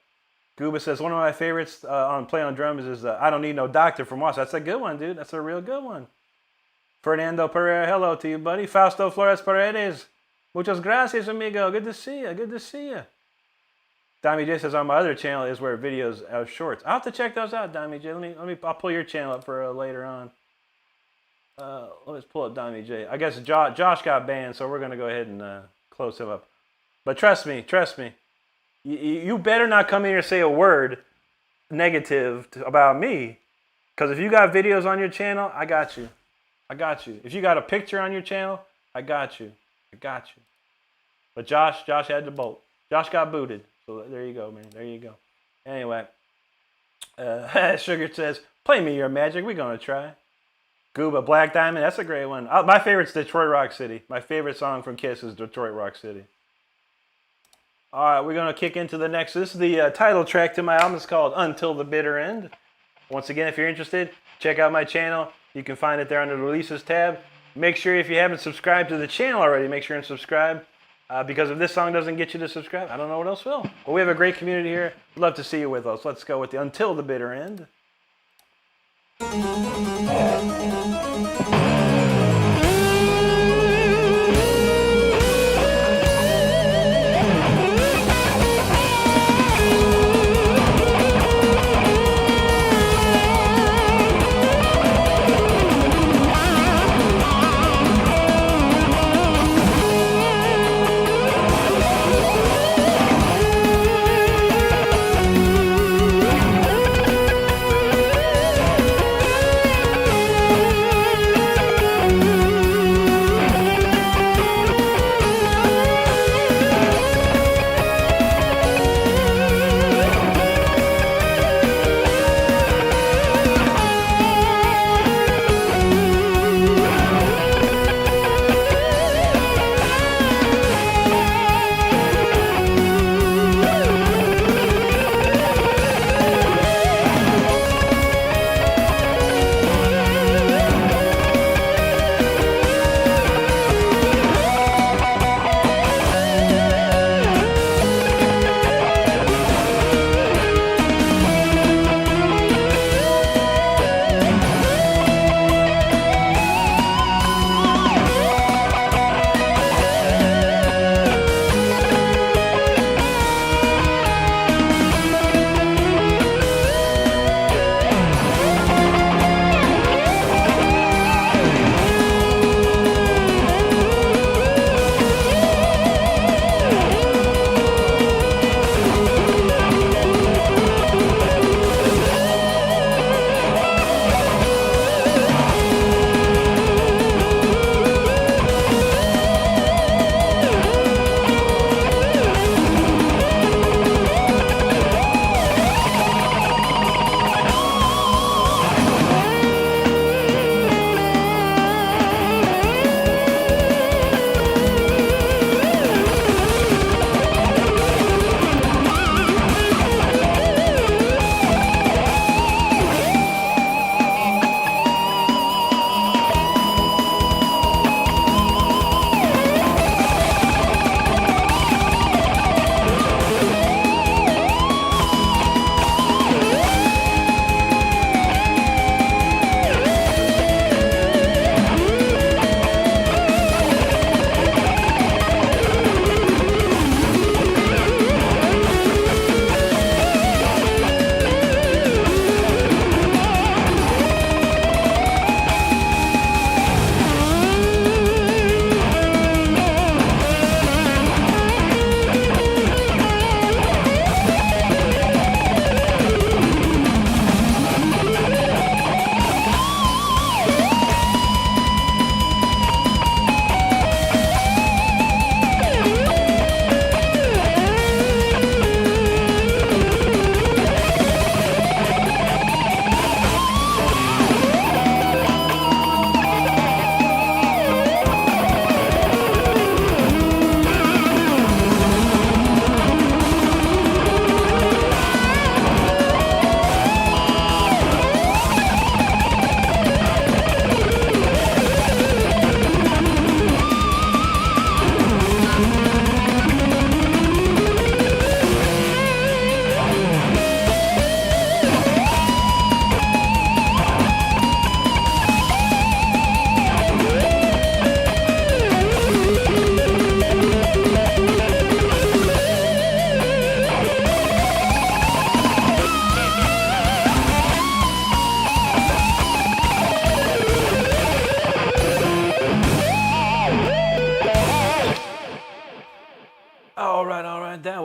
Gooba says, one of my favorites on Play on Drums is I Don't Need No Doctor from Wasp. That's a good one, dude. That's a real good one. Fernando Pereira, hello to you, buddy. Fausto Flores Paredes. Muchas gracias, amigo. Good to see you. Dami J says, on my other channel is where videos of shorts. I'll have to check those out, Dami J. I'll pull your channel up for later on. Let's pull up Dami J. I guess Josh got banned, so we're going to go ahead and close him up. But trust me. You better not come here and say a word negative about me. Because if you got videos on your channel, I got you. If you got a picture on your channel, I got you. But Josh had to bolt. Josh got booted. So there you go, man. There you go. Anyway, Sugar says, play me your magic. We're going to try. Gooba, Black Diamond. That's a great one. My favorite's Detroit Rock City. My favorite song from Kiss is Detroit Rock City. All right, we're going to kick into the next. This is the title track to my album. It's called Until the Bitter End. Once again, if you're interested, check out my channel. You can find it there under the Releases tab. Make sure if you haven't subscribed to the channel already, make sure and subscribe. Because if this song doesn't get you to subscribe, I don't know what else will. But we have a great community here. Love to see you with us. Let's go with the Until the Bitter End.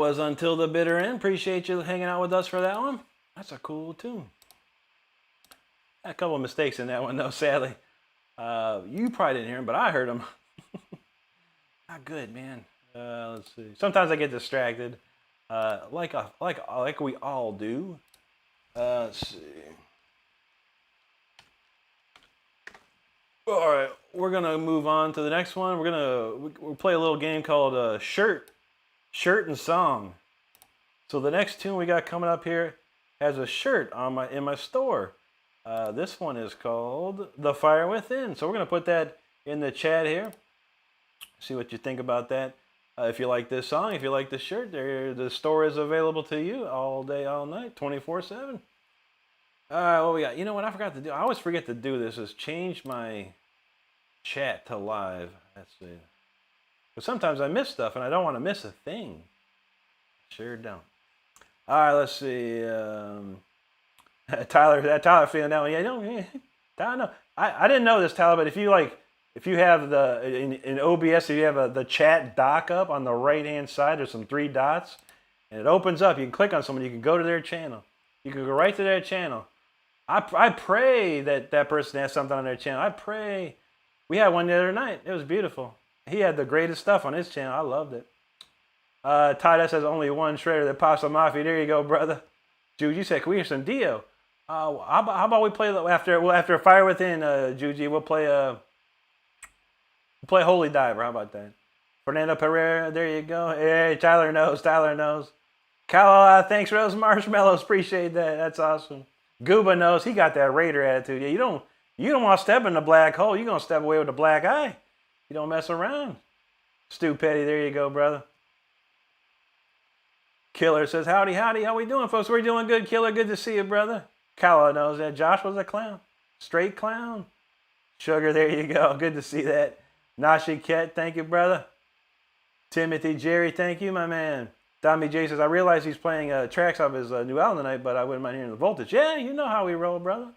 was Until the Bitter End. Appreciate you hanging out with us for that one. That's a cool tune. A couple of mistakes in that one, though, sadly. You probably didn't hear them, but I heard them. Not good, man. Let's see. Sometimes I get distracted, like we all do. Let's see. All right, we're gonna move on to the next one. We'll play a little game called Shirt and Song. So the next tune we got coming up here has a shirt on in my store. This one is called The Fire Within. So we're gonna put that in the chat here. See what you think about that. If you like this song, if you like this shirt, the store is available to you all day, all night, 24/7. All right, what we got? You know what I forgot to do? I always forget to do this, is change my chat to live. Let's see. But sometimes I miss stuff, and I don't want to miss a thing. Sure don't. All right, let's see. Tyler feeling that one. Yeah, Tyler, no. I didn't know this, Tyler, but if you have in OBS, if you have the chat dock up on the right-hand side, there's some 3 dots, and it opens up. You can click on someone. You can go to their channel. You can go right to their channel. I pray that person has something on their channel. I pray. We had one the other night. It was beautiful. He had the greatest stuff on his channel. I loved it. Ty says only one shredder that pops on Mafia. There you go, brother. Jude, you said, can we hear some Dio? How about we play after Fire Within, Jude, we'll play Holy Diver. How about that? Fernando Pereira, there you go. Hey, Tyler knows. Cal, thanks, Rose Marshmallows. Appreciate that. That's awesome. Gooba knows. He got that Raider attitude. Yeah, you don't want to step in the black hole. You're going to step away with a black eye. You don't mess around. Stu Petty, there you go, brother. Killer says, howdy. How we doing, folks? We're doing good, Killer. Good to see you, brother. Kala knows that. Josh was a clown. Straight clown. Sugar, there you go. Good to see that. Nashi Ket, thank you, brother. Timothy Jerry, thank you, my man. Tommy J says, I realize he's playing tracks off his new album tonight, but I wouldn't mind hearing the voltage. Yeah, you know how we roll, brother.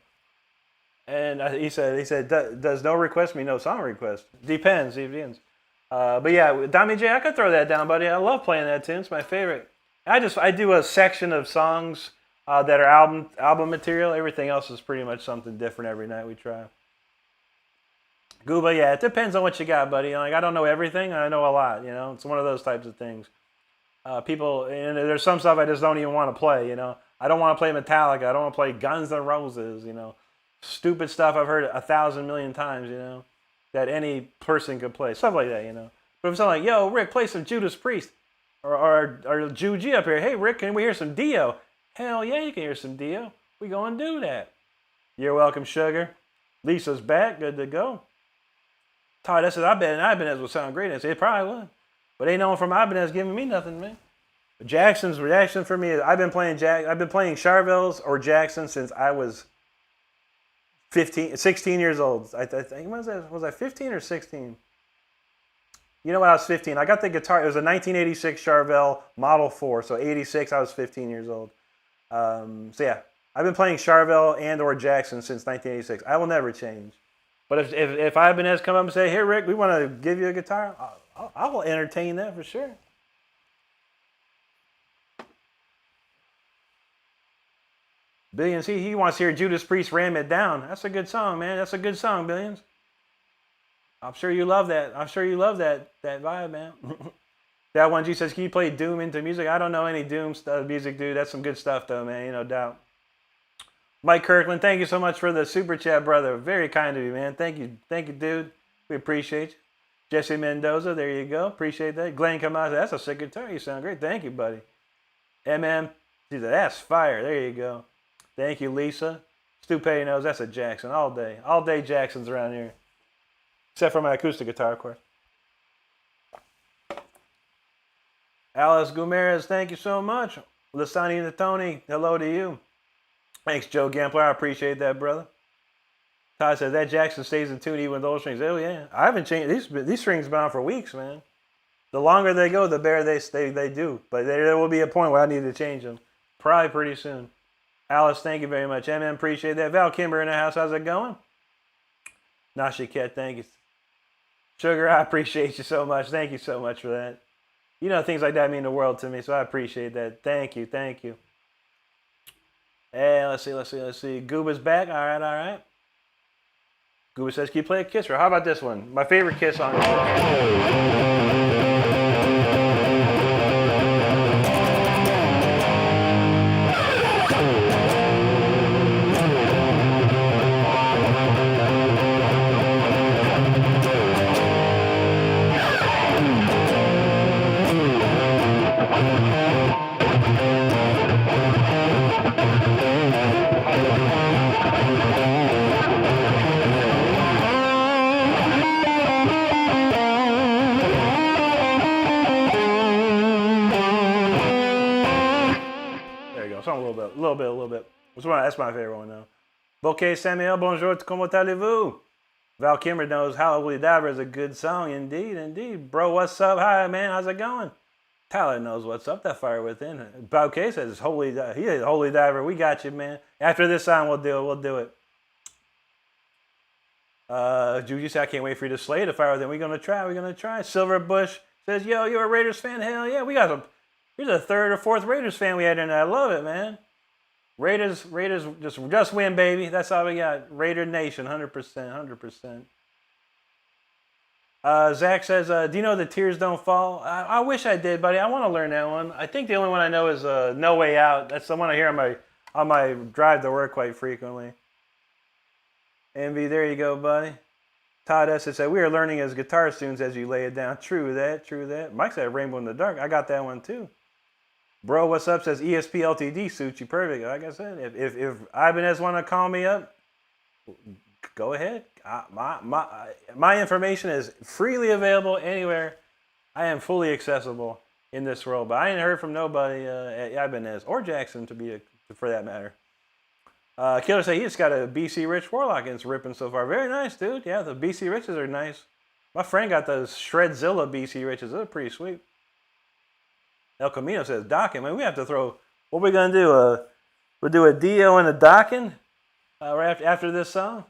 And he said, does no request mean no song request? Depends. But yeah, Tommy J, I could throw that down, buddy. I love playing that tune. It's my favorite. I do a section of songs that are album material. Everything else is pretty much something different every night we try. Gooba, yeah, it depends on what you got, buddy. Like, I don't know everything, I know a lot, It's one of those types of things. People, and there's some stuff I just don't even want to play, I don't want to play Metallica. I don't want to play Guns N' Roses, Stupid stuff I've heard 1,000 million times, that any person could play. Stuff like that, But if something like, yo, Rick, play some Judas Priest. Or Jude G up here. Hey, Rick, can we hear some Dio? Hell yeah, you can hear some Dio. We going to do that. You're welcome, Sugar. Lisa's back. Good to go. Todd says, I bet an Ibanez would sound great. I said, it probably would. But ain't no one from Ibanez giving me nothing, man. Jackson's reaction for me is I've been playing Charvels or Jackson since I was 16 years old. I think, was I 15 or 16? When I was 15, I got the guitar. It was a 1986 Charvel Model 4, so 86, I was 15 years old. So yeah, I've been playing Charvel and or Jackson since 1986. I will never change. But if Ibanez come up and say, hey, Rick, we want to give you a guitar, I will entertain that for sure. Billions, he wants to hear Judas Priest ram it down. That's a good song, man. That's a good song, Billions. I'm sure you love that. I'm sure you love that vibe, man. That one G says, can you play Doom into music? I don't know any Doom music, dude. That's some good stuff, though, man. No doubt. Mike Kirkland, thank you so much for the super chat, brother. Very kind of you, man. Thank you, dude. We appreciate you. Jesse Mendoza, there you go. Appreciate that. Glenn Kamasa, that's a sick guitar. You sound great. Thank you, buddy. MM, that's fire. There you go. Thank you, Lisa. Stu Petty knows that's a Jackson all day. All day Jacksons around here. Except for my acoustic guitar, of course. Alice Gumerez, thank you so much. Lasani and Tony, hello to you. Thanks, Joe Gampler. I appreciate that, brother. Todd says that Jackson stays in tune even with those strings. Oh, yeah. I haven't changed. These strings have been on for weeks, man. The longer they go, the better they do. But there will be a point where I need to change them. Probably pretty soon. Alice, thank you very much. MM, appreciate that. Val Kimber in the house. How's it going? Nashiket, thank you. Sugar, I appreciate you so much. Thank you so much for that. You know, things like that mean the world to me, so I appreciate that. Thank you, thank you. Hey, let's see. Gooba's back. All right. Gooba says, can you play a Kiss? Or how about this one? My favorite Kiss song. A little bit. That's my favorite one though. Bouquet Samuel, bonjour, comment allez-vous? Val Kimmer knows Hallelujah Diver is a good song. Indeed. Bro, what's up? Hi, man, how's it going? Tyler knows what's up, that fire within. Bouquet says, Holy Diver, we got you, man. After this song, we'll do it. Juju said, I can't wait for you to slay the fire within. We're gonna try. Silver Bush says, yo, you're a Raiders fan? Hell yeah, we got some. Here's a third or fourth Raiders fan we had in there. I love it, man. Raiders, just win, baby. That's all we got. Raider Nation, 100%. Zach says, do you know the Tears Don't Fall? I wish I did, buddy. I want to learn that one. I think the only one I know is No Way Out. That's the one I hear on my drive to work quite frequently. Envy, there you go, buddy. Todd S. said, we are learning as guitar students as you lay it down. True that. Mike said Rainbow in the Dark. I got that one too. Bro, what's up? Says ESP LTD suits you perfect. Like I said, if Ibanez want to call me up, go ahead. My information is freely available anywhere. I am fully accessible in this world. But I ain't heard from nobody at Ibanez or Jackson for that matter. Killer say he just got a BC Rich Warlock and it's ripping so far. Very nice, dude. Yeah, the BC Riches are nice. My friend got those Shredzilla BC Riches. They're pretty sweet. El Camino says, Dokken, man, we have to throw, what are we going to do? We'll do a Dio and a Dokken right after this song.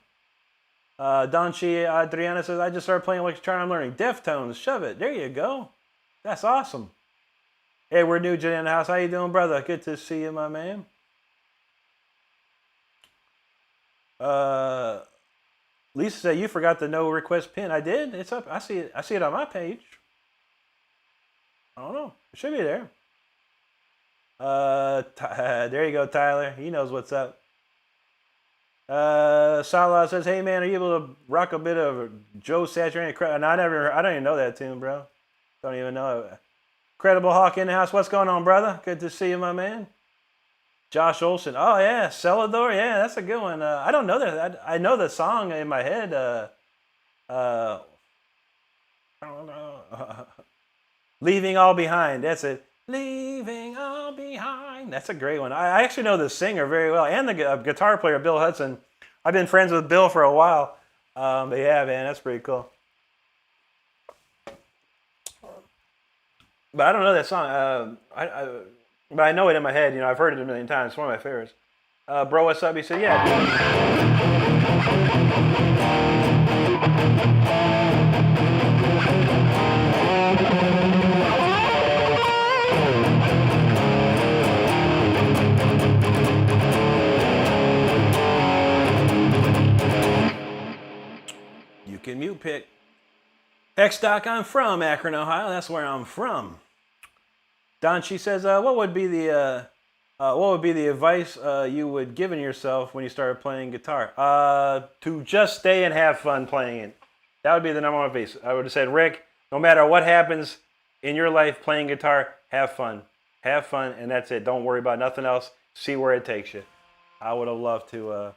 Donchi Adriana says, I just started playing electric guitar. I'm learning Deftones. Shove it. There you go. That's awesome. Hey, we're Nugent in the house. How you doing, brother? Good to see you, my man. Lisa said, you forgot the no request pin. I did. It's up. I see it on my page. I don't know. It should be there. There you go, Tyler. He knows what's up. Salah says, hey, man, are you able to rock a bit of Joe Satriani? And I don't even know that tune, bro. Don't even know it. Credible Hawk in the house. What's going on, brother? Good to see you, my man. Josh Olson. Oh, yeah. Celador. Yeah, that's a good one. I don't know that. I know the song in my head. I don't know. Leaving All Behind. That's it. Leaving All Behind. That's a great one. I actually know the singer very well and the guitar player, Bill Hudson. I've been friends with Bill for a while. But yeah, man, that's pretty cool. But I don't know that song. But I know it in my head. You know, I've heard it a million times. It's one of my favorites. Bro, what's up? He said, yeah. You can mute pick. X-Doc, I'm from Akron, Ohio. That's where I'm from. Don, she says, what would be the advice you would give yourself when you started playing guitar? To just stay and have fun playing it. That would be the number one advice. I would have said, Rick, no matter what happens in your life playing guitar, have fun. Have fun, and that's it. Don't worry about nothing else. See where it takes you. I would have loved to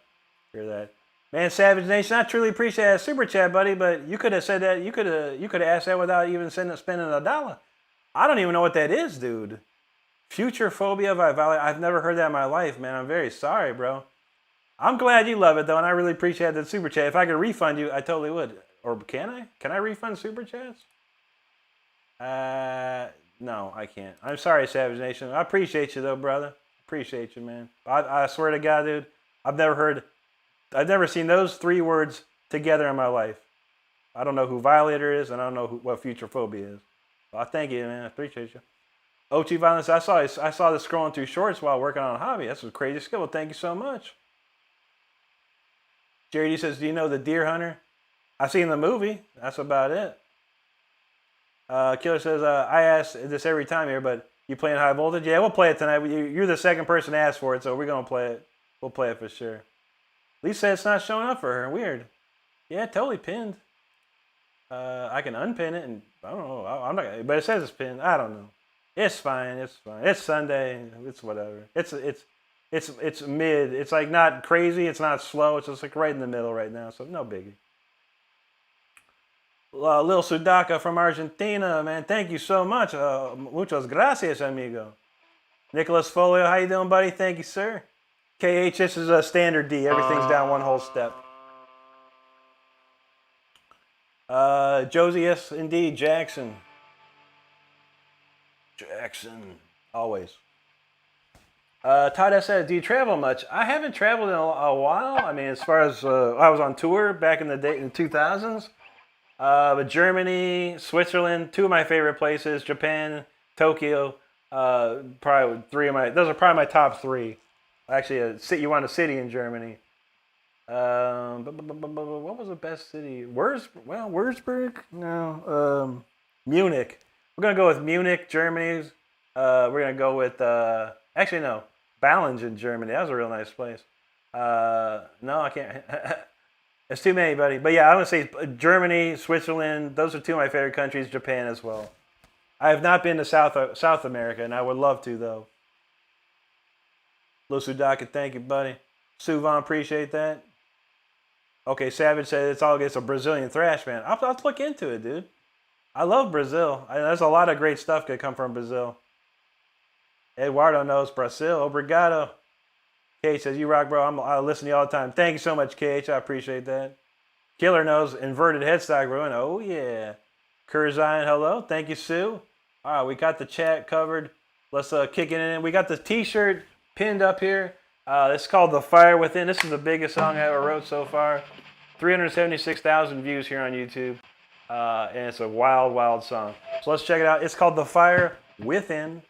hear that. Man, Savage Nation, I truly appreciate that super chat, buddy, but you could have said that. You could have asked that without even spending $1. I don't even know what that is, dude. Future phobia by Valley. I've never heard that in my life, man. I'm very sorry, bro. I'm glad you love it, though, and I really appreciate the super chat. If I could refund you, I totally would. Or can I? Can I refund super chats? No, I can't. I'm sorry, Savage Nation. I appreciate you, though, brother. Appreciate you, man. I swear to God, dude, I've never seen those three words together in my life. I don't know who Violator is, and I don't know what future phobia is. Well, thank you, man. I appreciate you. Ochi Violence, I saw this scrolling through shorts while working on a hobby. That's a crazy skill. Well, thank you so much. Jerry D says, do you know the Deer Hunter? I've seen the movie. That's about it. Killer says, I ask this every time here, but you playing High Voltage? Yeah, we'll play it tonight. You're the second person to ask for it, so we're going to play it. We'll play it for sure. Lisa said it's not showing up for her. Weird. Yeah, totally pinned. I can unpin it, and I don't know. I'm not, but it says it's pinned. I don't know. It's fine. It's fine. It's Sunday. It's whatever. It's mid. It's like not crazy. It's not slow. It's just like right in the middle right now. So no biggie. Lil Sudaka from Argentina, man. Thank you so much. Muchas gracias, amigo. Nicholas Folio, how you doing, buddy? Thank you, sir. KH, this is a standard D. Everything's down one whole step. Josie, yes, indeed. Jackson, always. Todd says, do you travel much? I haven't traveled in a while. I mean, as far as I was on tour back in the 2000s. But Germany, Switzerland, two of my favorite places. Japan, Tokyo, probably those are probably my top three. Actually, you want a city in Germany. What was the best city? Wurzburg? No. Munich. We're going to go with Munich, Germany. We're going to go with, actually, no. Balingen, Germany. That was a real nice place. No, I can't. It's too many, buddy. But yeah, I would say Germany, Switzerland. Those are two of my favorite countries. Japan as well. I have not been to South America, and I would love to, though. Lil Sudaka, thank you, buddy. Suvan, appreciate that. Okay, Savage said it's a Brazilian thrash, man. I'll look into it, dude. I love Brazil. There's a lot of great stuff that come from Brazil. Eduardo knows Brazil. Obrigado. KH says, you rock, bro. I listen to you all the time. Thank you so much, KH. I appreciate that. Killer knows inverted headstock, bro. Oh, yeah. Kurzion, hello. Thank you, Sue. All right, we got the chat covered. Let's kick it in. We got the T-shirt pinned up here. It's called The Fire Within. This is the biggest song I ever wrote so far. 376,000 views here on YouTube. And it's a wild, wild song. So let's check it out. It's called The Fire Within.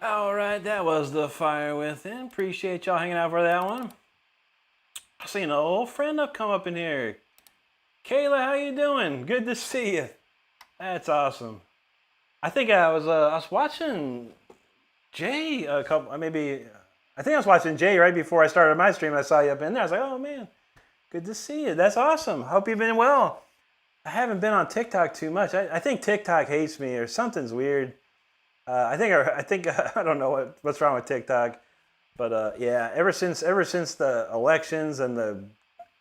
All right, that was the Fire Within. Appreciate y'all hanging out for that one. I seen an old friend come up in here. Kayla, how you doing? Good to see you. That's awesome. I think I was watching Jay a couple, maybe, I think I was watching Jay right before I started my stream. I saw you up in there. I was like, oh man, good to see you. That's awesome. Hope you've been well. I haven't been on TikTok too much. I think TikTok hates me or something's weird. I think I don't know what's wrong with TikTok, but yeah, ever since the elections and the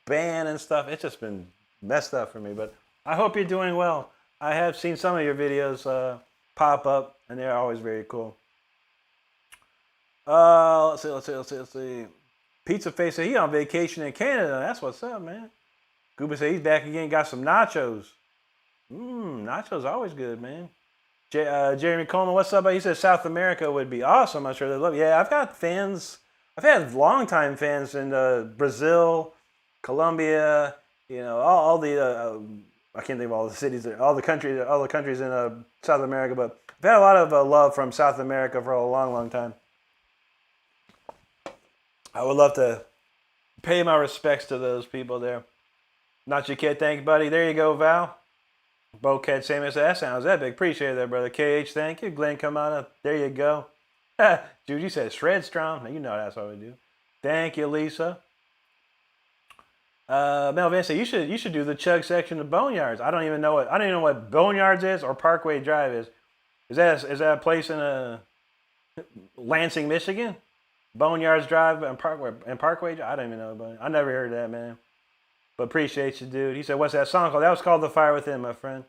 ban and stuff, it's just been messed up for me. But I hope you're doing well. I have seen some of your videos pop up, and they're always very cool. Let's see. Pizza Face said he on vacation in Canada. That's what's up, man. Gooba said he's back again. Got some nachos. Nachos always good, man. Jeremy Coleman, what's up? He said South America would be awesome. I'm sure they love it. Yeah, I've got fans. I've had longtime fans in Brazil, Colombia. You know, all the I can't think of all the cities, all the countries in South America. But I've had a lot of love from South America for a long, long time. I would love to pay my respects to those people there. Not your kid, thanks, buddy. There you go, Val. Bocat same as that sounds epic. Appreciate that, brother. KH, thank you. Glenn, come on up. There you go. Judy says shred strong. You know that's what we do. Thank you, Lisa. Melvin said you should do the chug section of Boneyards. I don't even know what Boneyards is or Parkway Drive is. Is that a place in Lansing, Michigan? Boneyards Drive and Parkway Drive? I don't even know about it. I never heard of that, man. But appreciate you, dude. He said, what's that song called? That was called The Fire Within, my friend.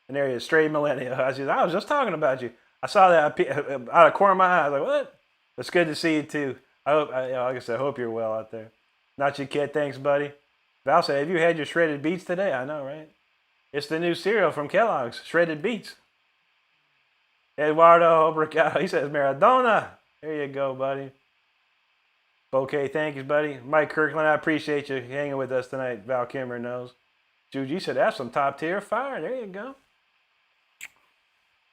And there he is, straight millennial. I was just talking about you. I saw that out of the corner of my eye. I was like, what? It's good to see you, too. Like I said, I hope you're well out there. Not your kid. Thanks, buddy. Val said, have you had your shredded beets today? I know, right? It's the new cereal from Kellogg's, shredded beets. Eduardo Obrigado, he says Maradona. There you go, buddy. Okay, thank you, buddy. Mike Kirkland, I appreciate you hanging with us tonight. Val Kimmer knows. Juju said, that's some top tier fire. There you go.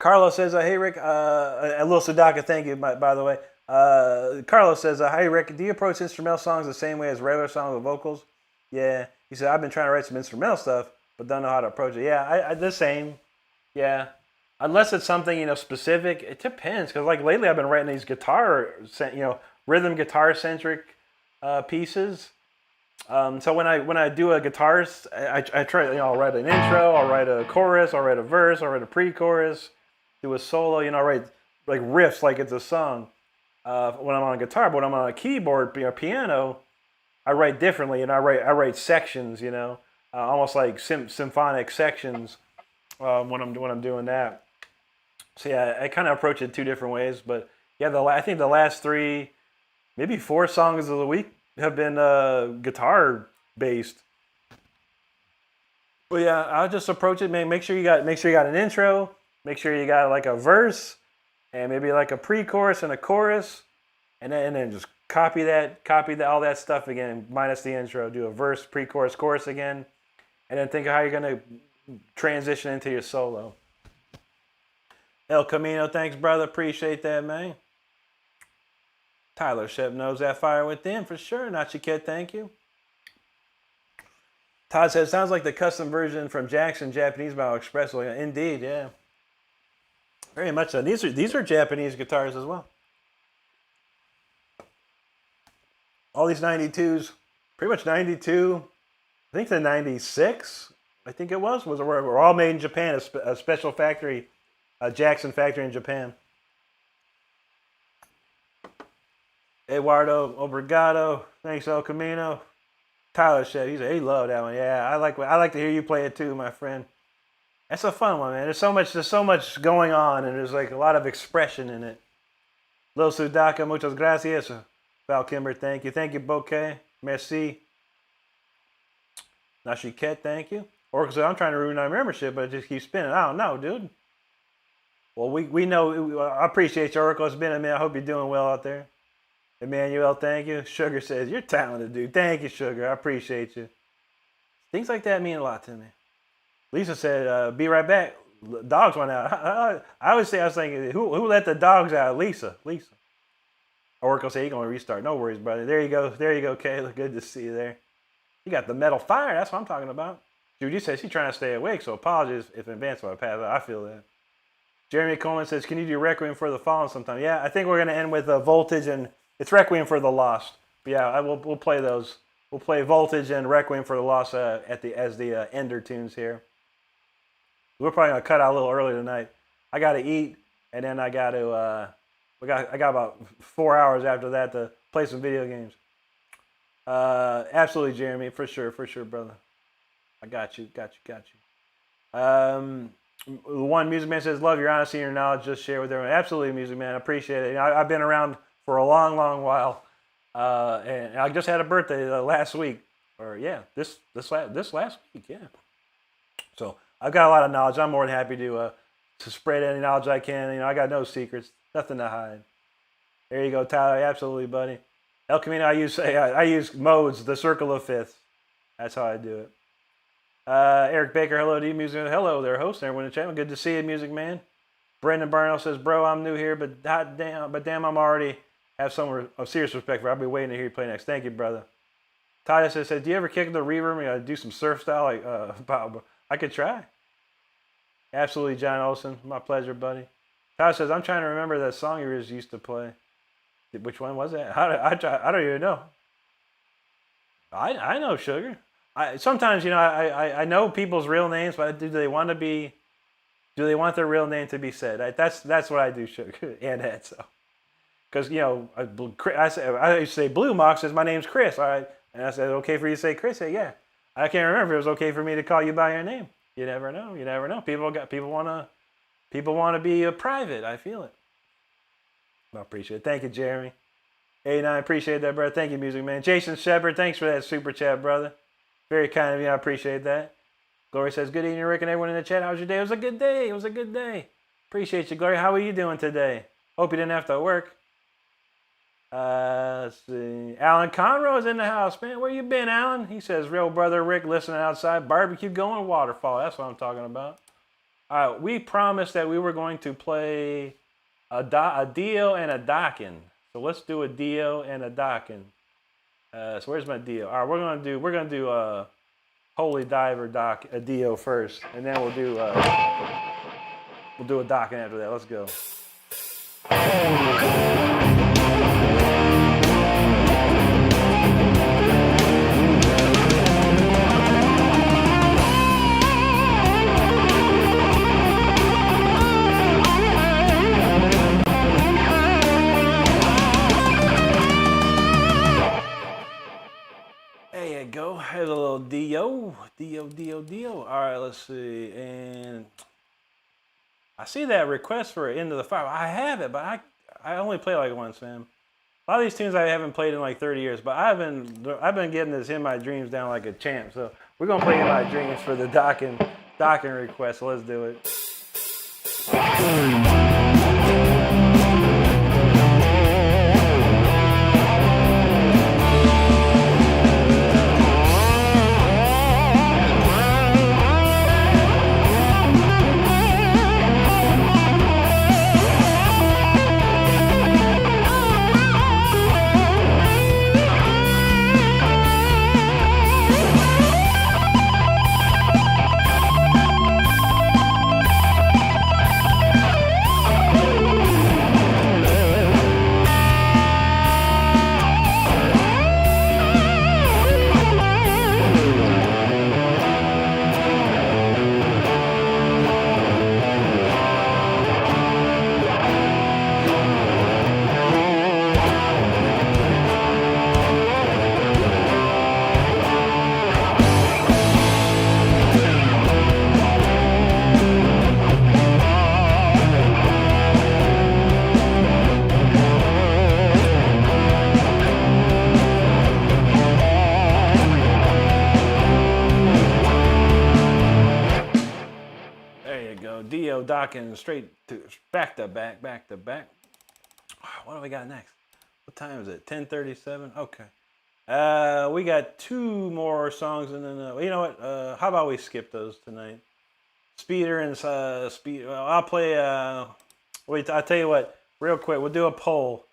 Carlos says, hey, Rick. A little Sudaka, thank you, by the way. Carlos says, hey, Rick, do you approach instrumental songs the same way as regular songs with vocals? Yeah. He said, I've been trying to write some instrumental stuff, but don't know how to approach it. Yeah, I the same. Yeah. Unless it's something, specific. It depends. Because, like, lately I've been writing these rhythm guitar-centric pieces. So when I do a guitar, I try, I'll write an intro, I'll write a chorus, I'll write a verse, I'll write a pre-chorus, do a solo, I'll write like riffs like it's a song when I'm on a guitar. But when I'm on a keyboard or piano, I write differently, and I write sections, almost like symphonic sections when I'm doing that. So yeah, I kind of approach it two different ways. But yeah, I think the last 3, maybe 4 songs of the week have been guitar based. But yeah, I'll just approach it. Make sure you got an intro. Make sure you got like a verse, and maybe like a pre-chorus and a chorus, and then just copy that all that stuff again, minus the intro. Do a verse, pre-chorus, chorus again, and then think of how you're gonna transition into your solo. El Camino, thanks, brother. Appreciate that, man. Tyler Shep knows that fire within for sure. Not your kid, thank you. Todd says, sounds like the custom version from Jackson Japanese by Expresso. Indeed, yeah. Very much so. These are Japanese guitars as well. All these 92s, pretty much 92, I think the 96, I think it were all made in Japan, a special factory, a Jackson factory in Japan. Eduardo Obrigado, thanks El Camino. Tyler said he loved that one. Yeah, I like to hear you play it too, my friend. That's a fun one, man. There's so much going on, and there's like a lot of expression in it. Lil Sudaka, muchas gracias. Val Kimber, thank you, Bouquet, merci. Nashiket, thank you. Oracle said, I'm trying to ruin my membership, but it just keeps spinning. I don't know, dude. Well, we know. I appreciate you, Oracle. It's been a minute. I hope you're doing well out there. Emmanuel, thank you. Sugar says, you're talented, dude. Thank you, Sugar. I appreciate you. Things like that mean a lot to me. Lisa said, be right back. Dogs went out. I was thinking, who let the dogs out? Lisa. Oracle say, you're going to restart. No worries, brother. There you go, Kayla. Good to see you there. You got the metal fire. That's what I'm talking about. Judy says she's trying to stay awake, so apologies if in advance I pass out. I feel that. Jeremy Coleman says, can you do Requiem for the Fallen sometime? Yeah, I think we're going to end with Voltage, and it's Requiem for the Lost. But yeah, we'll play those. We'll play Voltage and Requiem for the Lost as the ender tunes here. We're probably going to cut out a little early tonight. I got to eat, and then I got to... I got about 4 hours after that to play some video games. Absolutely, Jeremy, for sure, brother. I got you. One Music Man says, love your honesty and your knowledge. Just share with everyone. Absolutely, Music Man. I appreciate it. You know, I've been around for a long, long while, and I just had a birthday last week, or yeah, this last week, yeah. So I've got a lot of knowledge. I'm more than happy to spread any knowledge I can. You know, I got no secrets, nothing to hide. There you go, Tyler. Absolutely, buddy. El Camino, I use modes, the circle of fifths. That's how I do it. Eric Baker, hello to you, Music Man. Hello there, host and everyone in the channel. Good to see you, Music Man. Brendan Barnell says, bro, I'm new here, but damn, I'm already have some serious respect for you. I'll be waiting to hear you play next. Thank you, brother. Titus says, do you ever kick the reverb and do some surf style? I could try. Absolutely, John Olson. My pleasure, buddy. Titus says, I'm trying to remember that song you used to play. Which one was that? I don't even know. I know, Sugar. Sometimes, you know, I know people's real names, but do they want their real name to be said? That's what I do, Sugar. And that, so. Because, you know, I used to say Blue Mox says, my name's Chris, all right? And I said, okay for you to say Chris? I said, yeah. I can't remember if it was okay for me to call you by your name. You never know. People want to be private. I feel it. I appreciate it. Thank you, Jeremy. 89, appreciate that, brother. Thank you, Music Man. Jason Shepard, thanks for that super chat, brother. Very kind of you. I appreciate that. Glory says, good evening, Rick, and everyone in the chat. How was your day? It was a good day. Appreciate you, Glory. How are you doing today? Hope you didn't have to work. Let's see. Alan Conroe is in the house, man. Where you been, Alan? He says, real brother Rick, listening outside. Barbecue going, waterfall. That's what I'm talking about. All right, we promised that we were going to play a Dio and a Dokken. So let's do a Dio and a Dokken. So where's my Dio? All right, we're gonna do Holy Diver a Dio first, and then we'll do a Dokken after that. Let's go. There you go. Here's a little Dio. All right, let's see. And I see that request for Into the Fire. I have it, but I only play like once, man. A lot of these tunes I haven't played in like 30 years, but I've been getting this In My Dreams down like a champ. So we're gonna play In My Dreams for the Dokken request. So let's do it. Dokken straight to back to back. What do we got next? What time is it? 10:37. Okay. We got two more songs, and then you know what? How about we skip those tonight? Speeder and Speed. I'll play. Wait, I'll tell you what. Real quick, we'll do a poll.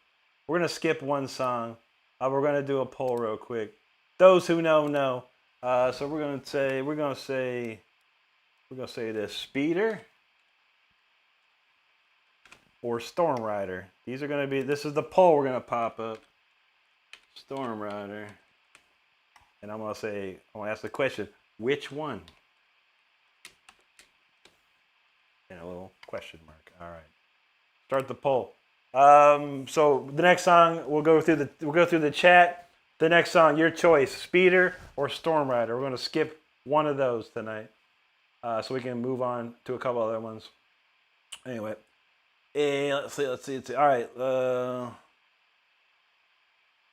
We're gonna skip one song. We're gonna do a poll real quick. Those who know. So we're gonna say this: Speeder or Storm Rider. These are gonna be. This is the poll we're gonna pop up. Storm Rider, and I'm gonna ask the question: which one? And a little question mark. All right. Start the poll. So the next song we'll go through the chat. The next song, your choice: Speeder or Storm Rider. We're going to skip one of those tonight, so we can move on to a couple other ones. Anyway, let's see. All right.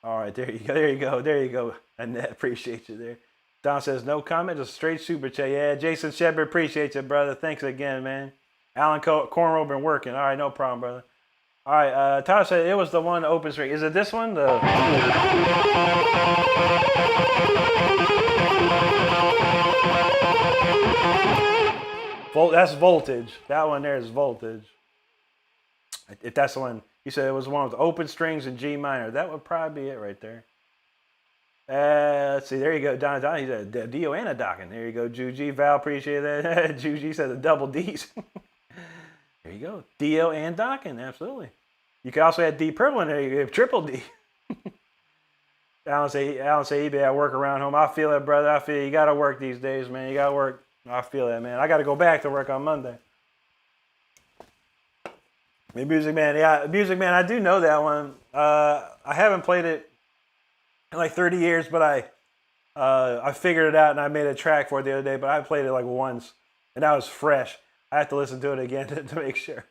All right. There you go. Annette, appreciate you there. Don says no comment, just straight super chat. Yeah, Jason Shepard, appreciate you, brother. Thanks again, man. Alan Cornrow been working. All right, no problem, brother. All right, Tyler said it was the one open string. Is it this one? That's Voltage. That one there is Voltage. If that's the one, you said it was the one with open strings in G minor. That would probably be it right there. Let's see. There you go. Don, he said Dio and Dokken. There you go. Juji. Val, appreciate that. Juji said the double D's. There you go. Dio and Dokken. Absolutely. You can also add D purple in there. You have triple D. Alan say he be at work around home. I feel it, brother. I feel it. You got to work these days, man. You got to work. I feel that, man. I got to go back to work on Monday. Music Man. Yeah, Music Man. I do know that one. I haven't played it in like 30 years, but I figured it out and I made a track for it the other day, but I played it like once and that was fresh. I have to listen to it again to make sure.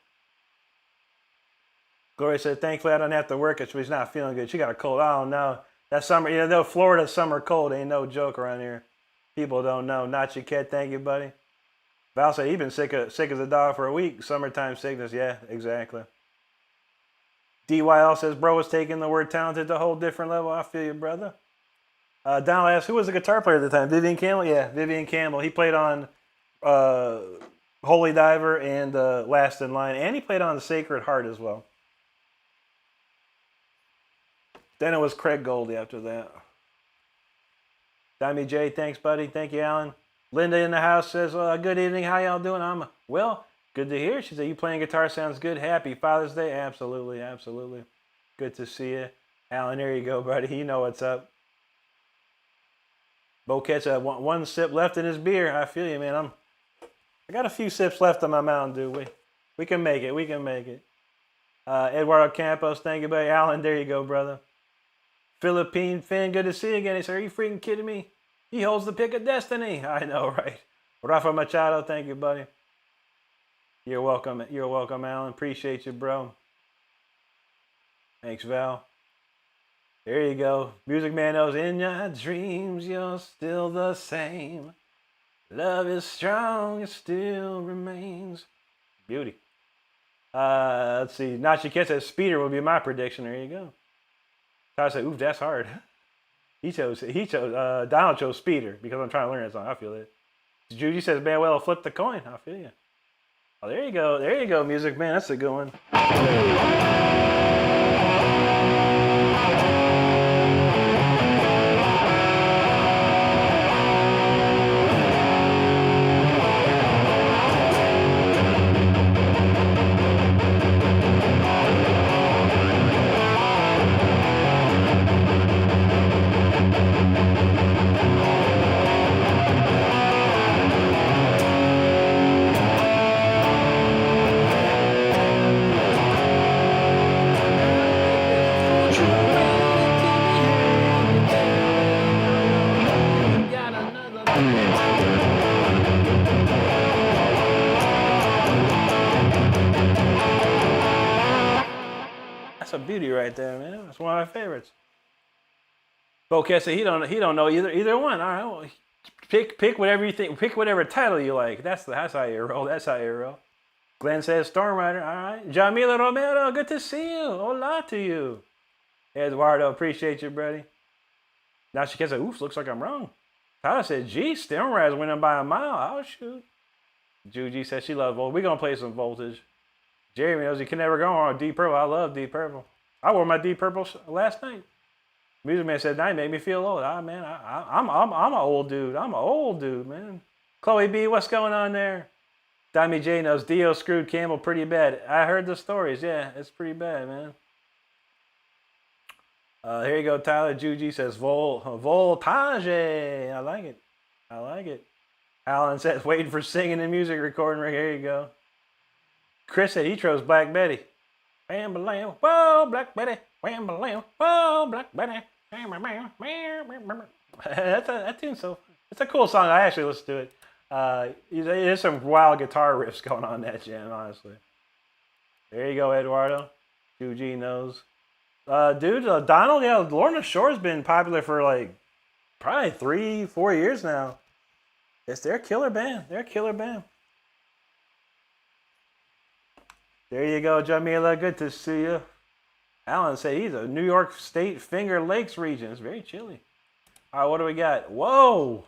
Gloria said, thankfully I don't have to work it. She's not feeling good. She got a cold. I don't know. That summer, Florida summer cold ain't no joke around here. People don't know. Not your cat. Thank you, buddy. Val said he's been sick as a dog for a week. Summertime sickness. Yeah, exactly. DYL says, bro was taking the word talented to a whole different level. I feel you, brother. Donald asks, who was the guitar player at the time? Vivian Campbell? Yeah, Vivian Campbell. He played on Holy Diver and Last in Line, and he played on The Sacred Heart as well. Then it was Craig Goldie after that. Dimey J, thanks, buddy. Thank you, Alan. Linda in the house says, good evening. How y'all doing? Well, good to hear. She said, you playing guitar sounds good. Happy Father's Day. Absolutely, absolutely. Good to see you. Alan, there you go, buddy. You know what's up. Bo Catch, one sip left in his beer. I feel you, man. I got a few sips left on my Mountain Dew. We can make it. We can make it. Eduardo Campos, thank you, buddy. Alan, there you go, brother. Philippine Finn, good to see you again. He said, are you freaking kidding me? He holds the pick of destiny. I know, right? Rafa Machado, thank you, buddy. You're welcome. You're welcome, Alan. Appreciate you, bro. Thanks, Val. There you go. Music Man knows, in your dreams, you're still the same. Love is strong, it still remains. Beauty. Let's see. Nachi Kid says Speeder will be my prediction. There you go. I said, ooh, that's hard. Donald chose Speeder because I'm trying to learn that song. I feel it. Judy says, man, well, flip the coin. I feel you. Oh, there you go. There you go, Music Man. That's a good one. That's a beauty right there, man. That's one of my favorites. Bocat said he don't know either one. All right, well, pick whatever you think. Pick whatever title you like. That's how you roll. That's how you roll. Glenn says Storm Rider. All right. Jamila Romero, good to see you. Hola to you. Eduardo, appreciate you, buddy. Now she can say, oof, looks like I'm wrong. Tyler said, gee, Storm Rider's winning by a mile. Oh, shoot. Juji says she loves Voltage. We're going to play some Voltage. Jeremy knows he can never go on Deep Purple. I love Deep Purple. I wore my Deep Purple last night. Music Man said, "Night made me feel old." Man, I'm an old dude. I'm an old dude, man. Chloe B, what's going on there? Dami J knows Dio screwed Campbell pretty bad. I heard the stories. Yeah, it's pretty bad, man. Here you go, Tyler. Juji says, Voltage. I like it. I like it. Alan says, waiting for singing and music recording. Here you go. Chris said he chose Black Betty. Bam, bam, whoa, Black Betty. Wham, bam, whoa, Black Betty. That tune's so. It's a cool song. I actually listened to it. There's some wild guitar riffs going on in that jam, honestly. There you go, Eduardo. Juji knows. Donald, yeah, Lorna Shore's been popular for like probably 3-4 years now. They're a killer band. They're a killer band. There you go, Jamila. Good to see you. Alan said he's a New York State Finger Lakes region. It's very chilly. All right, what do we got? Whoa!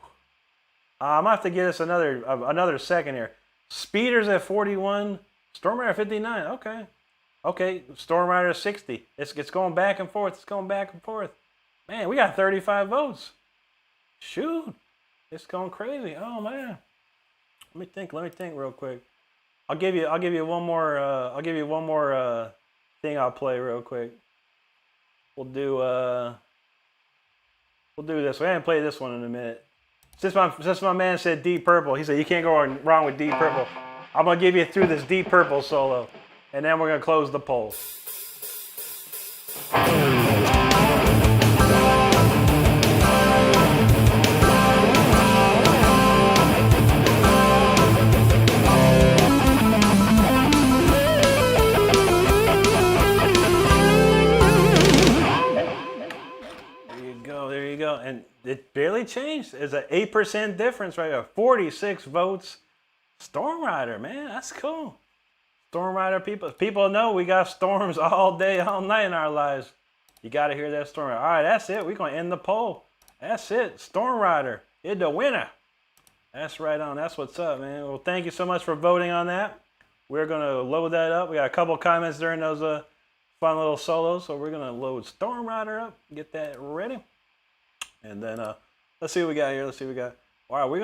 I'm gonna have to give us another second here. Speeders at 41. Storm Rider 59. Okay. Storm Rider 60. It's going back and forth. It's going back and forth. Man, we got 35 votes. Shoot, it's going crazy. Oh man. Let me think real quick. I'll give you one more thing I'll play real quick. We'll do this. We haven't played this one in a minute. Since my man said Deep Purple, he said you can't go wrong with Deep Purple. I'm gonna give you through this Deep Purple solo, and then we're gonna close the poll. There you go. And it barely changed. It's an 8% difference right here. 46 votes. Storm Rider, man, that's cool. Storm Rider people know we got storms all day, all night in our lives. You got to hear that Storm Rider. All right, that's it. We're going to end the poll. That's it. Storm Rider is the winner. That's right on. That's what's up, man. Well, thank you so much for voting on that. We're going to load that up. We got a couple comments during those fun little solos, so we're going to load Storm Rider up, get that ready. And then let's see what we got here. Let's see what we got. All right, we're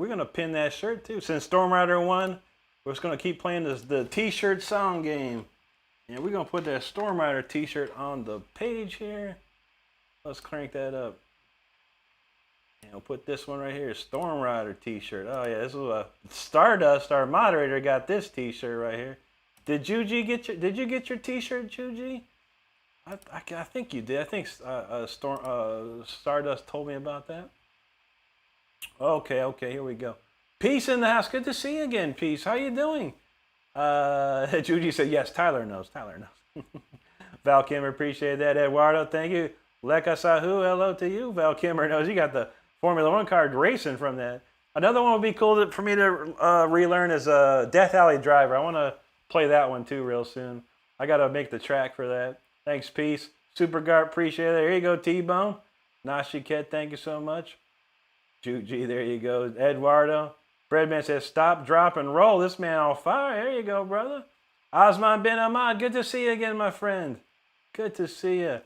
gonna pin that shirt too. Since Storm Rider won, we're just gonna keep playing the T-shirt song game. And we're gonna put that Storm Rider T-shirt on the page here. Let's crank that up. And we'll put this one right here, Storm Rider T-shirt. Oh yeah, this is Stardust, our moderator, got this T-shirt right here. Did you get your T-shirt, Juji? I think you did. I think Stardust told me about that. Okay, here we go. Peace in the house. Good to see you again, Peace. How you doing? Judy said, yes, Tyler knows. Val Kimmer, appreciate that. Eduardo, thank you. Leka Sahu, hello to you. Val Kimmer knows you got the Formula 1 card racing from that. Another one would be cool for me to relearn is Death Alley Driver. I want to play that one too real soon. I got to make the track for that. Thanks, Peace. Super Gart, appreciate it. Here you go, T-Bone. Nashiket, thank you so much. Juji, there you go. Eduardo. Breadman says, stop, drop, and roll. This man on fire. There you go, brother. Osman Ben Ahmad, good to see you again, my friend. Good to see you.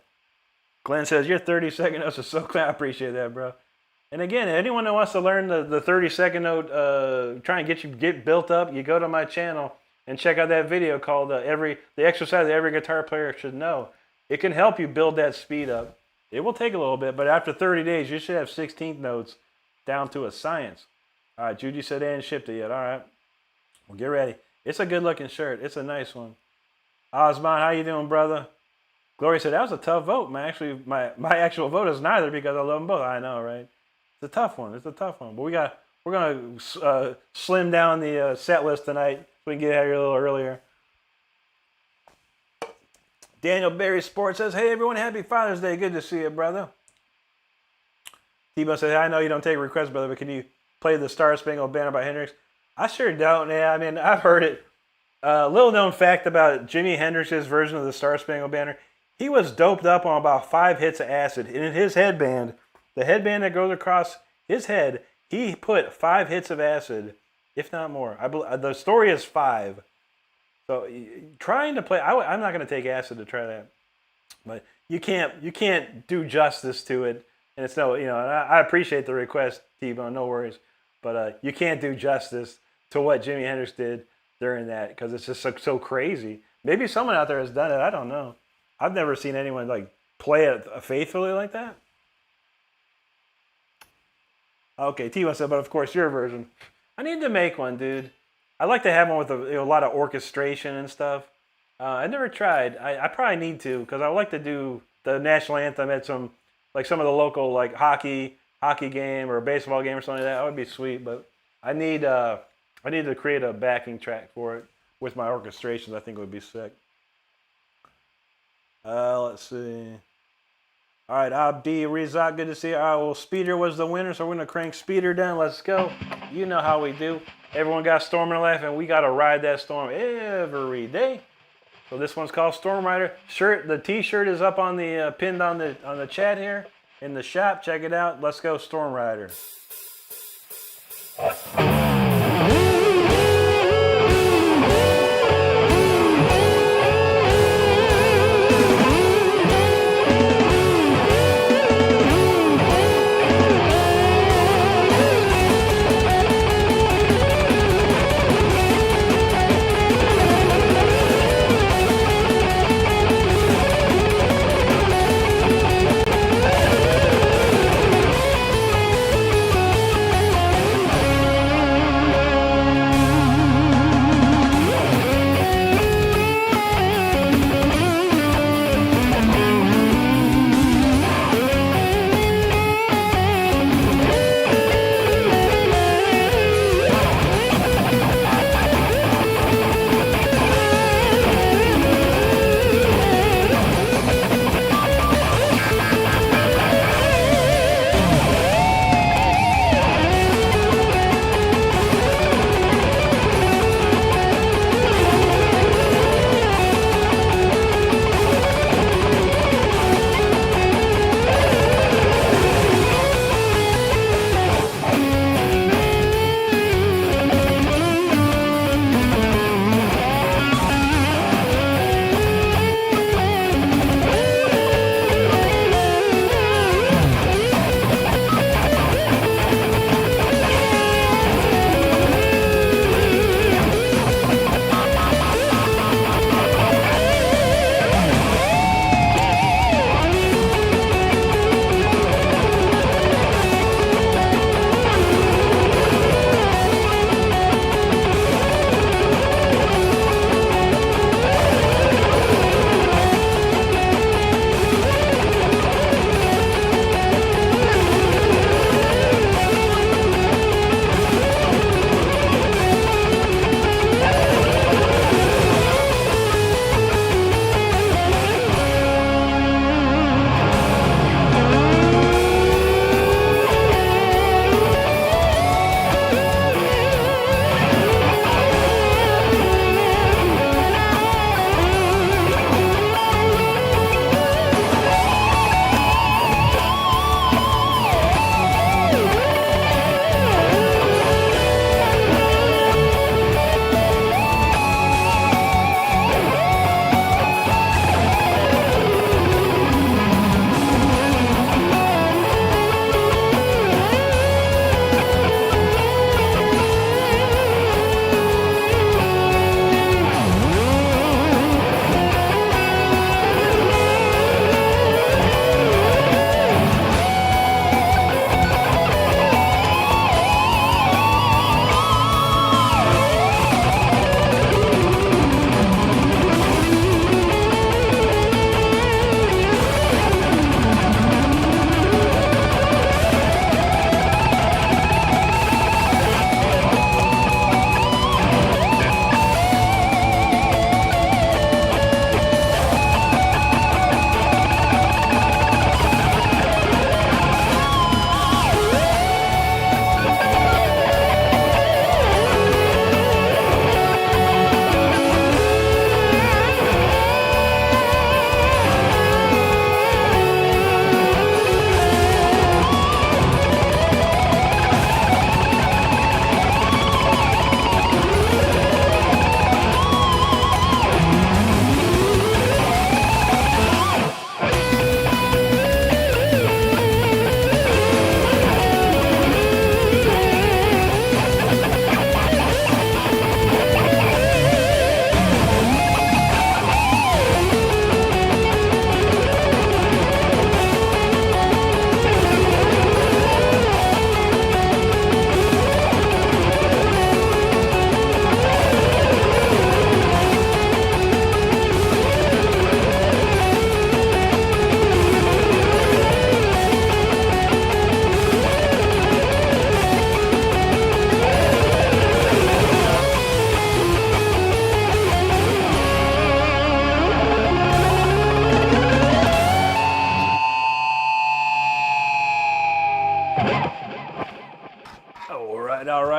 Glenn says, your 30-second notes are so clear. I appreciate that, bro. And again, anyone that wants to learn the 30-second note, try and get built up, you go to my channel and check out that video called the exercise that every guitar player should know. It can help you build that speed up. It will take a little bit, but after 30 days, you should have 16th notes down to a science. All right, Judy said they hadn't shipped it yet. All right, well, get ready. It's a good-looking shirt. It's a nice one. Osman, how you doing, brother? Gloria said, that was a tough vote. My actual vote is neither because I love them both. I know, right? It's a tough one. But we're going to slim down the set list tonight so we can get out here a little earlier. Daniel Berry Sports says, hey, everyone, happy Father's Day. Good to see you, brother. Tebow says, I know you don't take requests, brother, but can you play the Star Spangled Banner by Hendrix? I sure don't. Yeah, I mean, I've heard it. Little known fact about Jimi Hendrix's version of the Star Spangled Banner, he was doped up on about 5 hits of acid. And in his headband, the headband that goes across his head, he put 5 hits of acid if not more. The story is 5. So trying to play, I'm not going to take acid to try that, but you can't do justice to it. And it's no, I appreciate the request, T-Bone, no worries, but you can't do justice to what Jimi Hendrix did during that because it's just so crazy. Maybe someone out there has done it. I don't know. I've never seen anyone like play it faithfully like that. Okay, T-Bone said, but of course your version. I need to make one, dude. I'd like to have one with a lot of orchestration and stuff. I never tried. I probably need to because I would like to do the national anthem at some of the local like hockey game or a baseball game or something like that. That would be sweet. But I need to create a backing track for it with my orchestrations. I think it would be sick. Let's see. All right, Abdi Rizak, good to see you. All right, well, Speeder was the winner, so we're going to crank Speeder down. Let's go. You know how we do. Everyone got Storm in their life, and we got to ride that storm every day. So this one's called Storm Rider. The T-shirt is up on the pinned on the chat here in the shop. Check it out. Let's go, Storm Rider.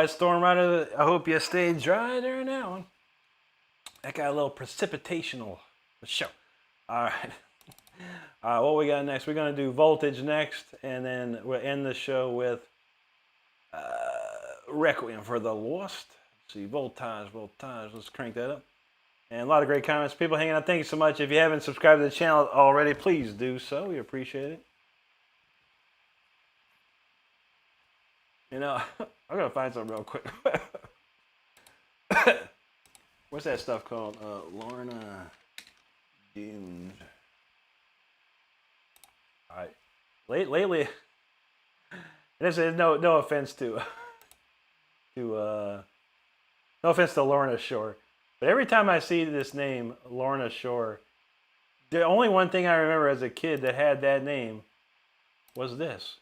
right, Storm Rider. I hope you stayed dry during that one. That got a little precipitational. Show. All right. What we got next? We're going to do Voltage next, and then we'll end the show with Requiem for the Lost. Let's see, Voltage. Let's crank that up. And a lot of great comments. People hanging out. Thank you so much. If you haven't subscribed to the channel already, please do so. We appreciate it. You know, I'm going to find something real quick. What's that stuff called? Lorna Dunes. All right. Lately, this is no offense to no offense to Lorna Shore, but every time I see this name, Lorna Shore, the only one thing I remember as a kid that had that name was this.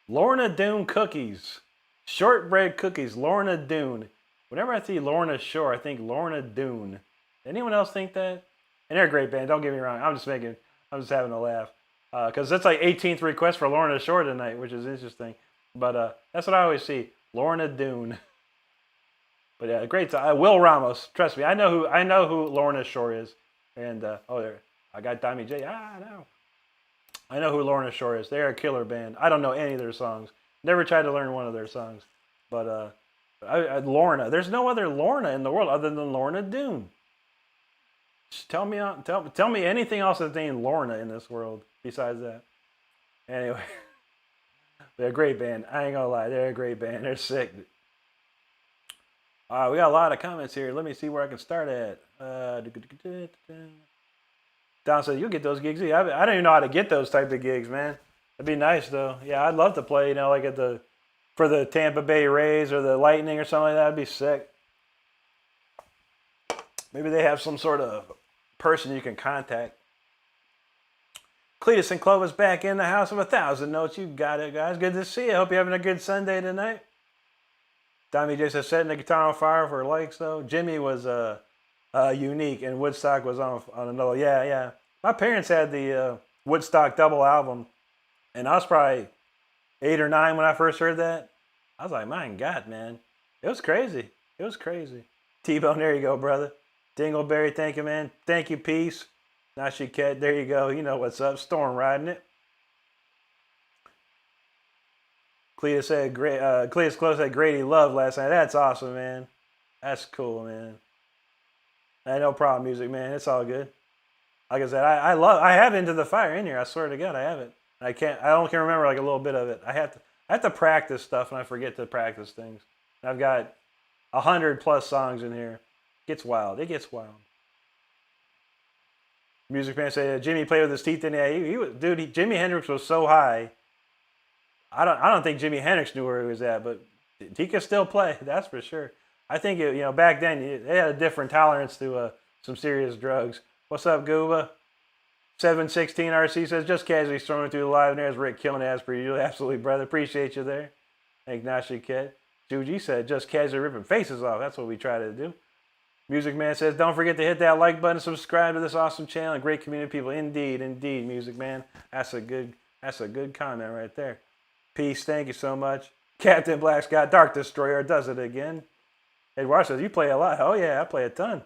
Lorna Doone cookies. Shortbread cookies. Lorna Doone. Whenever I see Lorna Shore, I think Lorna Doone. Anyone else think that? And they're a great band, don't get me wrong. I'm just having a laugh. Because that's like 18th request for Lorna Shore tonight, which is interesting. But that's what I always see. Lorna Doone. But yeah, great time. Will Ramos, trust me, I know who Lorna Shore is. And there, I got Tommy J. I know who Lorna Shore is. They're a killer band. I don't know any of their songs. Never tried to learn one of their songs. But Lorna, there's no other Lorna in the world other than Lorna Doone. Just tell me anything else that's named Lorna in this world besides that. Anyway, they're a great band. I ain't gonna lie, they're a great band. They're sick. We got a lot of comments here. Let me see where I can start at. Don said, "You'll get those gigs." I don't even know how to get those type of gigs, man. It'd be nice though. Yeah, I'd love to play. You know, like for the Tampa Bay Rays or the Lightning or something like that. That'd be sick. Maybe they have some sort of person you can contact. Cletus and Clovis back in the house of 1,000 notes. You got it, guys. Good to see you. Hope you're having a good Sunday tonight. Tommy J says, setting the guitar on fire for likes, though. Jimmy was unique, and Woodstock was on another. Yeah. My parents had the Woodstock double album, and I was probably 8 or 9 when I first heard that. I was like, my God, man. It was crazy. T-Bone, there you go, brother. Dingleberry, thank you, man. Thank you, peace. Nashi Cat, there you go. You know what's up. Storm riding it. Cletus said, Cletus Close said Grady Love last night. That's awesome, man. That's cool, man. No problem, music, man. It's all good. Like I said, I have Into the Fire in here. I swear to God, I have it. I only can remember like a little bit of it. I have to practice stuff, and I forget to practice things. I've got 100+ songs in here. It gets wild. Music fan said Jimmy played with his teeth in there. Jimi Hendrix was so high. I don't think Jimi Hendrix knew where he was at, but he could still play. That's for sure. I think back then they had a different tolerance to some serious drugs. What's up, Gooba? 716 RC says just casually strolling through the live, and there's Rick killing as per usual. Absolutely, brother. Appreciate you there. Thank Nashi Kid. Juji said just casually ripping faces off. That's what we try to do. Music Man says, don't forget to hit that like button, subscribe to this awesome channel, and great community of people. Indeed, Music Man. That's a good comment right there. Peace, thank you so much. Captain Black Scott, Dark Destroyer, does it again. Edward says, you play a lot. Oh yeah, I play a ton.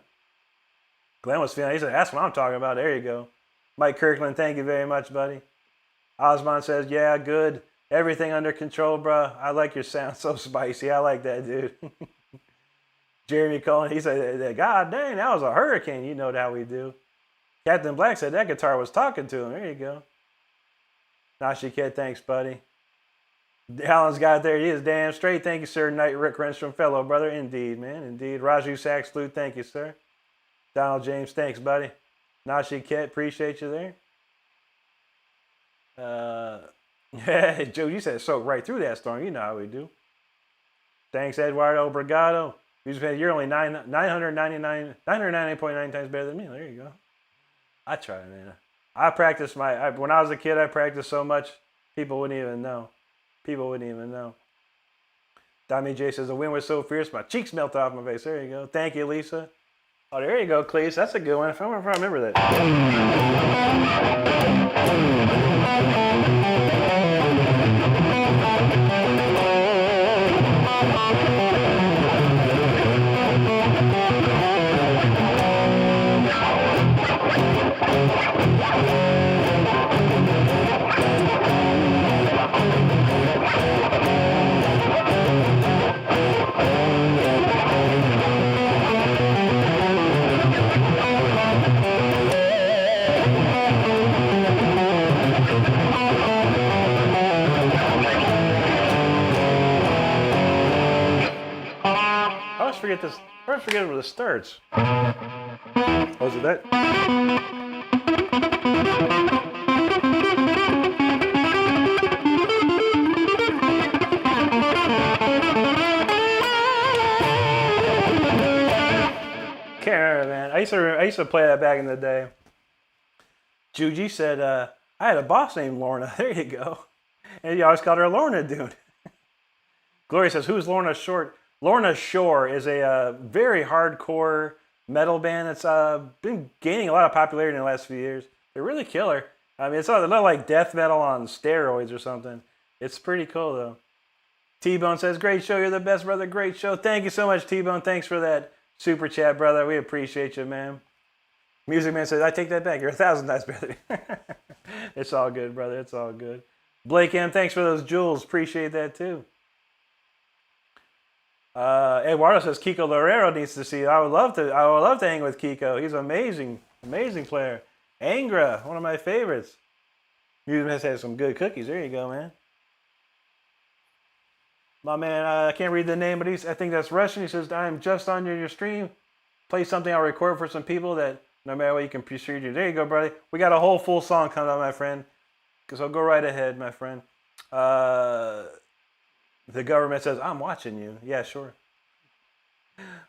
Glenn was feeling, he said, that's what I'm talking about. There you go. Mike Kirkland, thank you very much, buddy. Osmond says, yeah, good. Everything under control, bro. I like your sound, so spicy. I like that, dude. Jeremy Cullen, he said, God dang, that was a hurricane. You know how we do. Captain Black said that guitar was talking to him. There you go. Nashi Kid, thanks, buddy. Alan's got it there. He is damn straight. Thank you, sir. Knight Rick Renstrom, fellow brother. Indeed, man. Indeed. Raju Sax Flute, thank you, sir. Donald James, thanks, buddy. Nashi Kid, appreciate you there. Yeah, Joe, you said soak right through that storm. You know how we do. Thanks, Eduardo Brigado. You're only 999.9 times better than me. There you go. I try, man. I practiced when I was a kid, I practiced so much, people wouldn't even know. Tommy J says, the wind was so fierce, my cheeks melted off my face. There you go. Thank you, Lisa. Oh, there you go, Cleese. That's a good one. If I remember that. forget this. I always forget where this starts. Was it that? Caravan. I used to play that back in the day. Juji said, I had a boss named Lorna. There you go. And you always called her Lorna, dude. Gloria says, who's Lorna Shore? Lorna Shore is a very hardcore metal band that's been gaining a lot of popularity in the last few years. They're really killer. I mean, it's a little like death metal on steroids or something. It's pretty cool, though. T-Bone says, great show. You're the best, brother. Great show. Thank you so much, T-Bone. Thanks for that super chat, brother. We appreciate you, man. Music Man says, I take that back. You're 1,000 times better. It's all good, brother. It's all good. Blake M, thanks for those jewels. Appreciate that, too. Eduardo says Kiko Lorero needs to see you. I would love to hang with Kiko. He's an amazing player. Angra, one of my favorites. Music Man has some good cookies. There you go, man. My man, I can't read the name, but I think that's Russian. He says, I am just on your stream. Play something I'll record for some people that no matter what you can proceed you. There you go, brother. We got a whole full song coming up, my friend. So go right ahead, my friend. The government says, I'm watching you. Yeah, sure.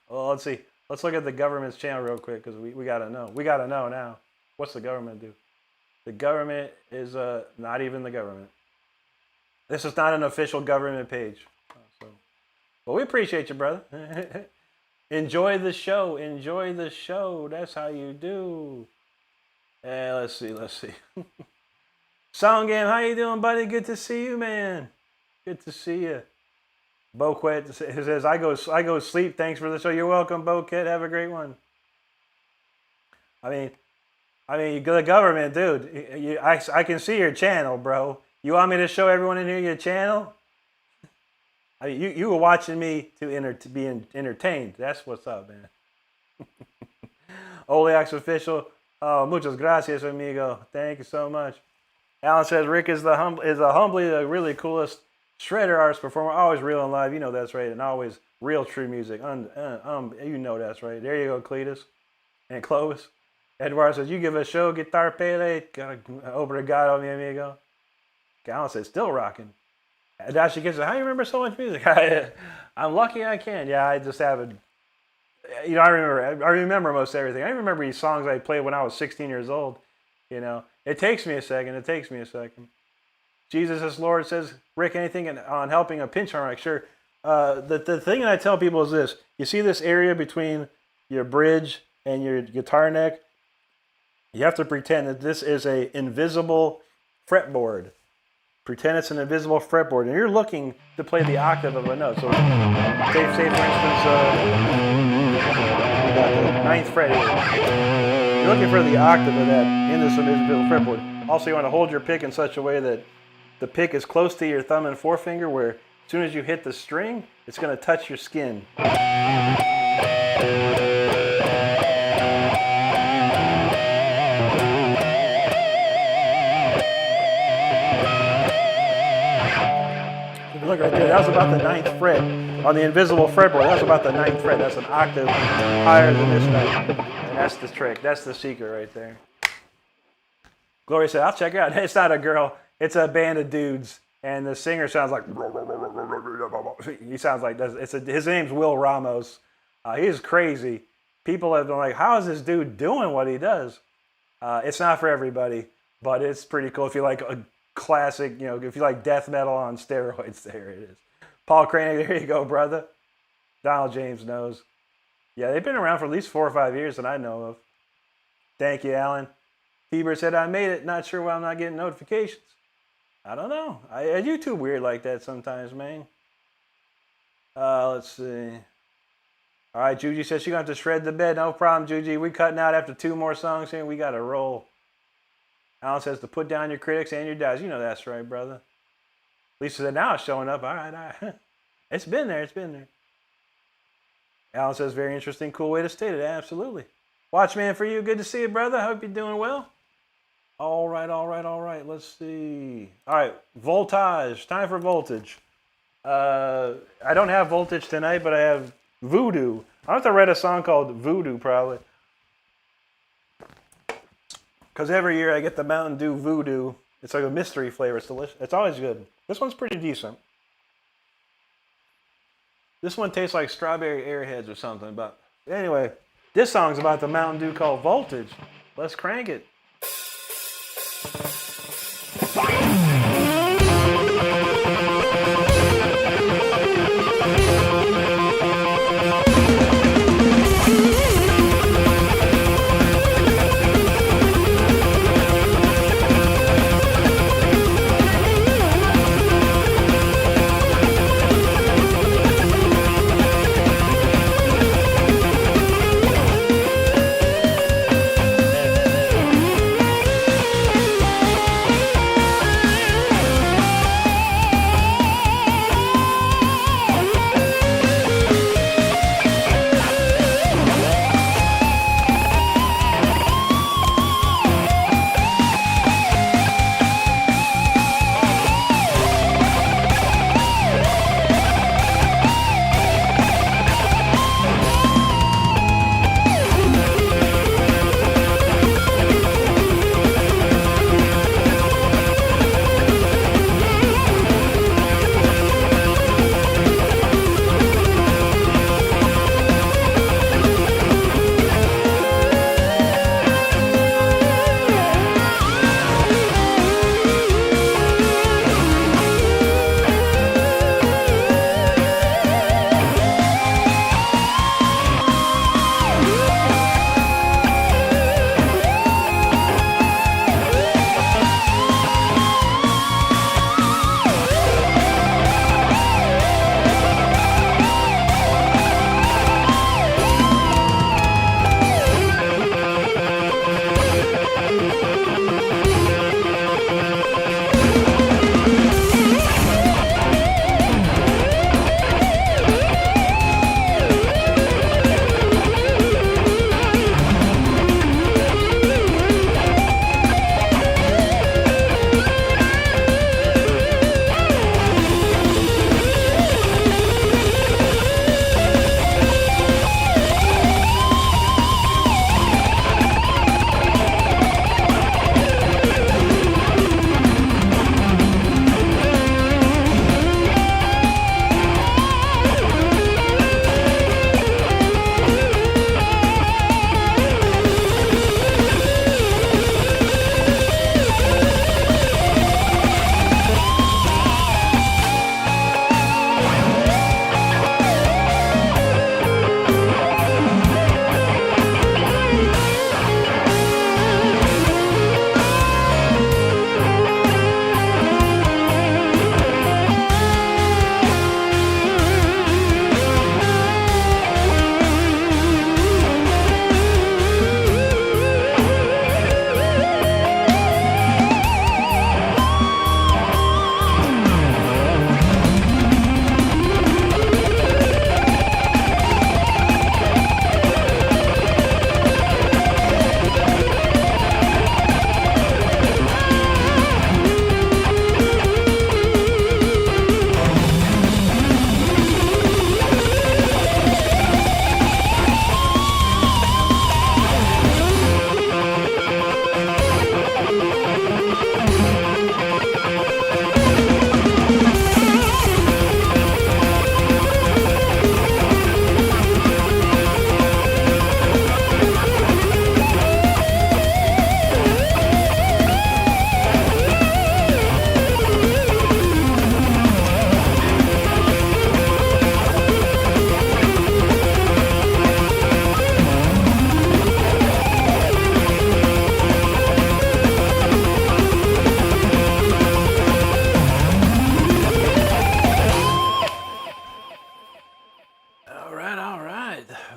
Well, let's see. Let's look at the government's channel real quick because we got to know. We got to know now. What's the government do? The government is not even the government. This is not an official government page. Well, we appreciate you, brother. Enjoy the show. Enjoy the show. That's how you do. Let's see. Sound Game, how you doing, buddy? Good to see you, man. Good to see you. Boquet says, I go sleep. Thanks for the show. You're welcome, Boquet. Have a great one. I mean, the government, dude. I can see your channel, bro. You want me to show everyone in here your channel? I mean, you were watching me to be entertained. That's what's up, man. Oleax Official. Oh, muchas gracias, amigo. Thank you so much. Alan says Rick is humbly the really coolest shredder artist performer. Always real and live. You know that's right, and always real true music. You know that's right. There you go, Cletus and Clovis. Eduardo says you give a show guitar pele. Obrigado, mi amigo. Alan says still rocking. Dashi gets it. How do you remember so much music? I'm lucky I can. Yeah, I just haven't. You know, I remember most everything. I remember these songs I played when I was 16 years old. You know, it takes me a second. Jesus is Lord says, Rick, anything on helping a pinch harmonic? Sure. The thing that I tell people is this. You see this area between your bridge and your guitar neck? You have to pretend that this is an invisible fretboard. Pretend it's an invisible fretboard, and you're looking to play the octave of a note. So, say for instance, we got the 9th fret here. You're looking for the octave of that in this invisible fretboard. Also, you want to hold your pick in such a way that the pick is close to your thumb and forefinger, where as soon as you hit the string, it's going to touch your skin. Look right there, that was about the 9th fret on the invisible fretboard. That was about the 9th fret. That's an octave higher than this note. And that's the trick. That's the secret right there. Gloria said, I'll check it out. It's not a girl. It's a band of dudes. And the singer sounds like... He sounds like... His name's Will Ramos. He's crazy. People have been like, how is this dude doing what he does? It's not for everybody, but it's pretty cool if you like a classic, you know, if you like death metal on steroids, there it is. Paul Crane, there you go, brother. Donald James knows. Yeah, they've been around for at least 4 or 5 years that I know of. Thank you, Alan. Heber said, I made it. Not sure why I'm not getting notifications. I don't know. YouTube weird like that sometimes, man. Let's see. All right, Juji says she's going to have to shred the bed. No problem, Juji. We cutting out after 2 more songs here. We got to roll. Alan says to put down your critics and your doubts. You know that's right, brother. Lisa said, now it's showing up. All right. It's been there. Alan says, very interesting, cool way to state it. Absolutely. Watchman for you. Good to see you, brother. Hope you're doing well. All right. Let's see. All right, voltage. Time for voltage. I don't have voltage tonight, but I have voodoo. I must have read a song called Voodoo, probably. Because every year I get the Mountain Dew Voodoo. It's like a mystery flavor. It's delicious. It's always good. This one's pretty decent. This one tastes like strawberry Airheads or something. But anyway, this song's about the Mountain Dew called Voltage. Let's crank it.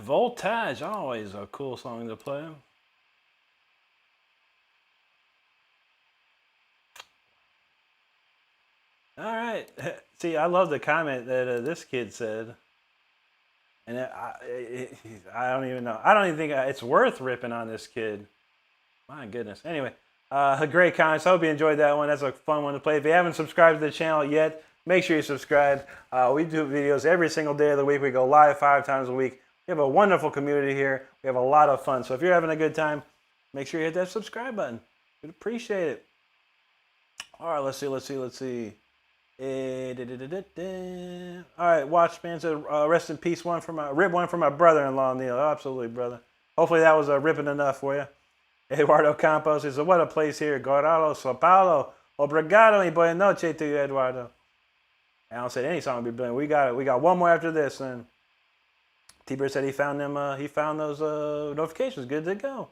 Voltage, always a cool song to play. All right. See, I love the comment that this kid said. And I don't even know. I don't even think it's worth ripping on this kid. My goodness. Anyway, a great comment. So I hope you enjoyed that one. That's a fun one to play. If you haven't subscribed to the channel yet, make sure you subscribe. We do videos every single day of the week. We go live 5 times a week. We have a wonderful community here. We have a lot of fun. So if you're having a good time, make sure you hit that subscribe button. We'd appreciate it. All right, let's see. All right, Watchman said, rest in peace. Rip one for my brother-in-law, Neil. Oh, absolutely, brother. Hopefully that was ripping enough for you. Eduardo Campos says, what a place here. Guardado, Sao Paulo. Obrigado y buena noche to you, Eduardo. Alan said any song would be brilliant. We got one more after this, and T-Bird said he found those notifications. Good to go.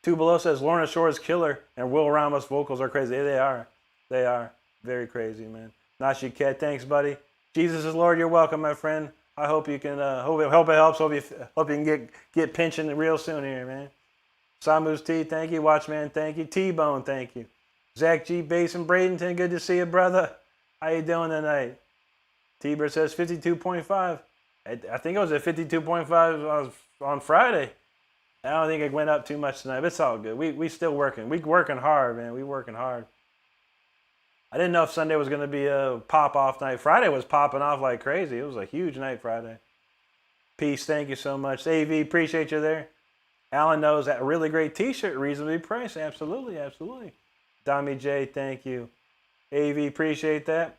Two Below says Lorna Shore's killer and Will Ramos vocals are crazy. They are very crazy, man. Nashiket, thanks, buddy. Jesus is Lord. You're welcome, my friend. I hope you can. Hope it helps. Hope you can get pinching real soon here, man. Samu's T, thank you. Watchman, thank you. T-Bone, thank you. Zach G, Bass and Bradenton, good to see you, brother. How you doing tonight? T-Bird says 52.5. I think it was at 52.5 on Friday. I don't think it went up too much tonight, but it's all good. We still working. We working hard, man. We working hard. I didn't know if Sunday was going to be a pop-off night. Friday was popping off like crazy. It was a huge night Friday. Peace, thank you so much. AV, appreciate you there. Alan knows that really great t-shirt, reasonably priced. Absolutely, absolutely. Dami J, thank you. AV, appreciate that.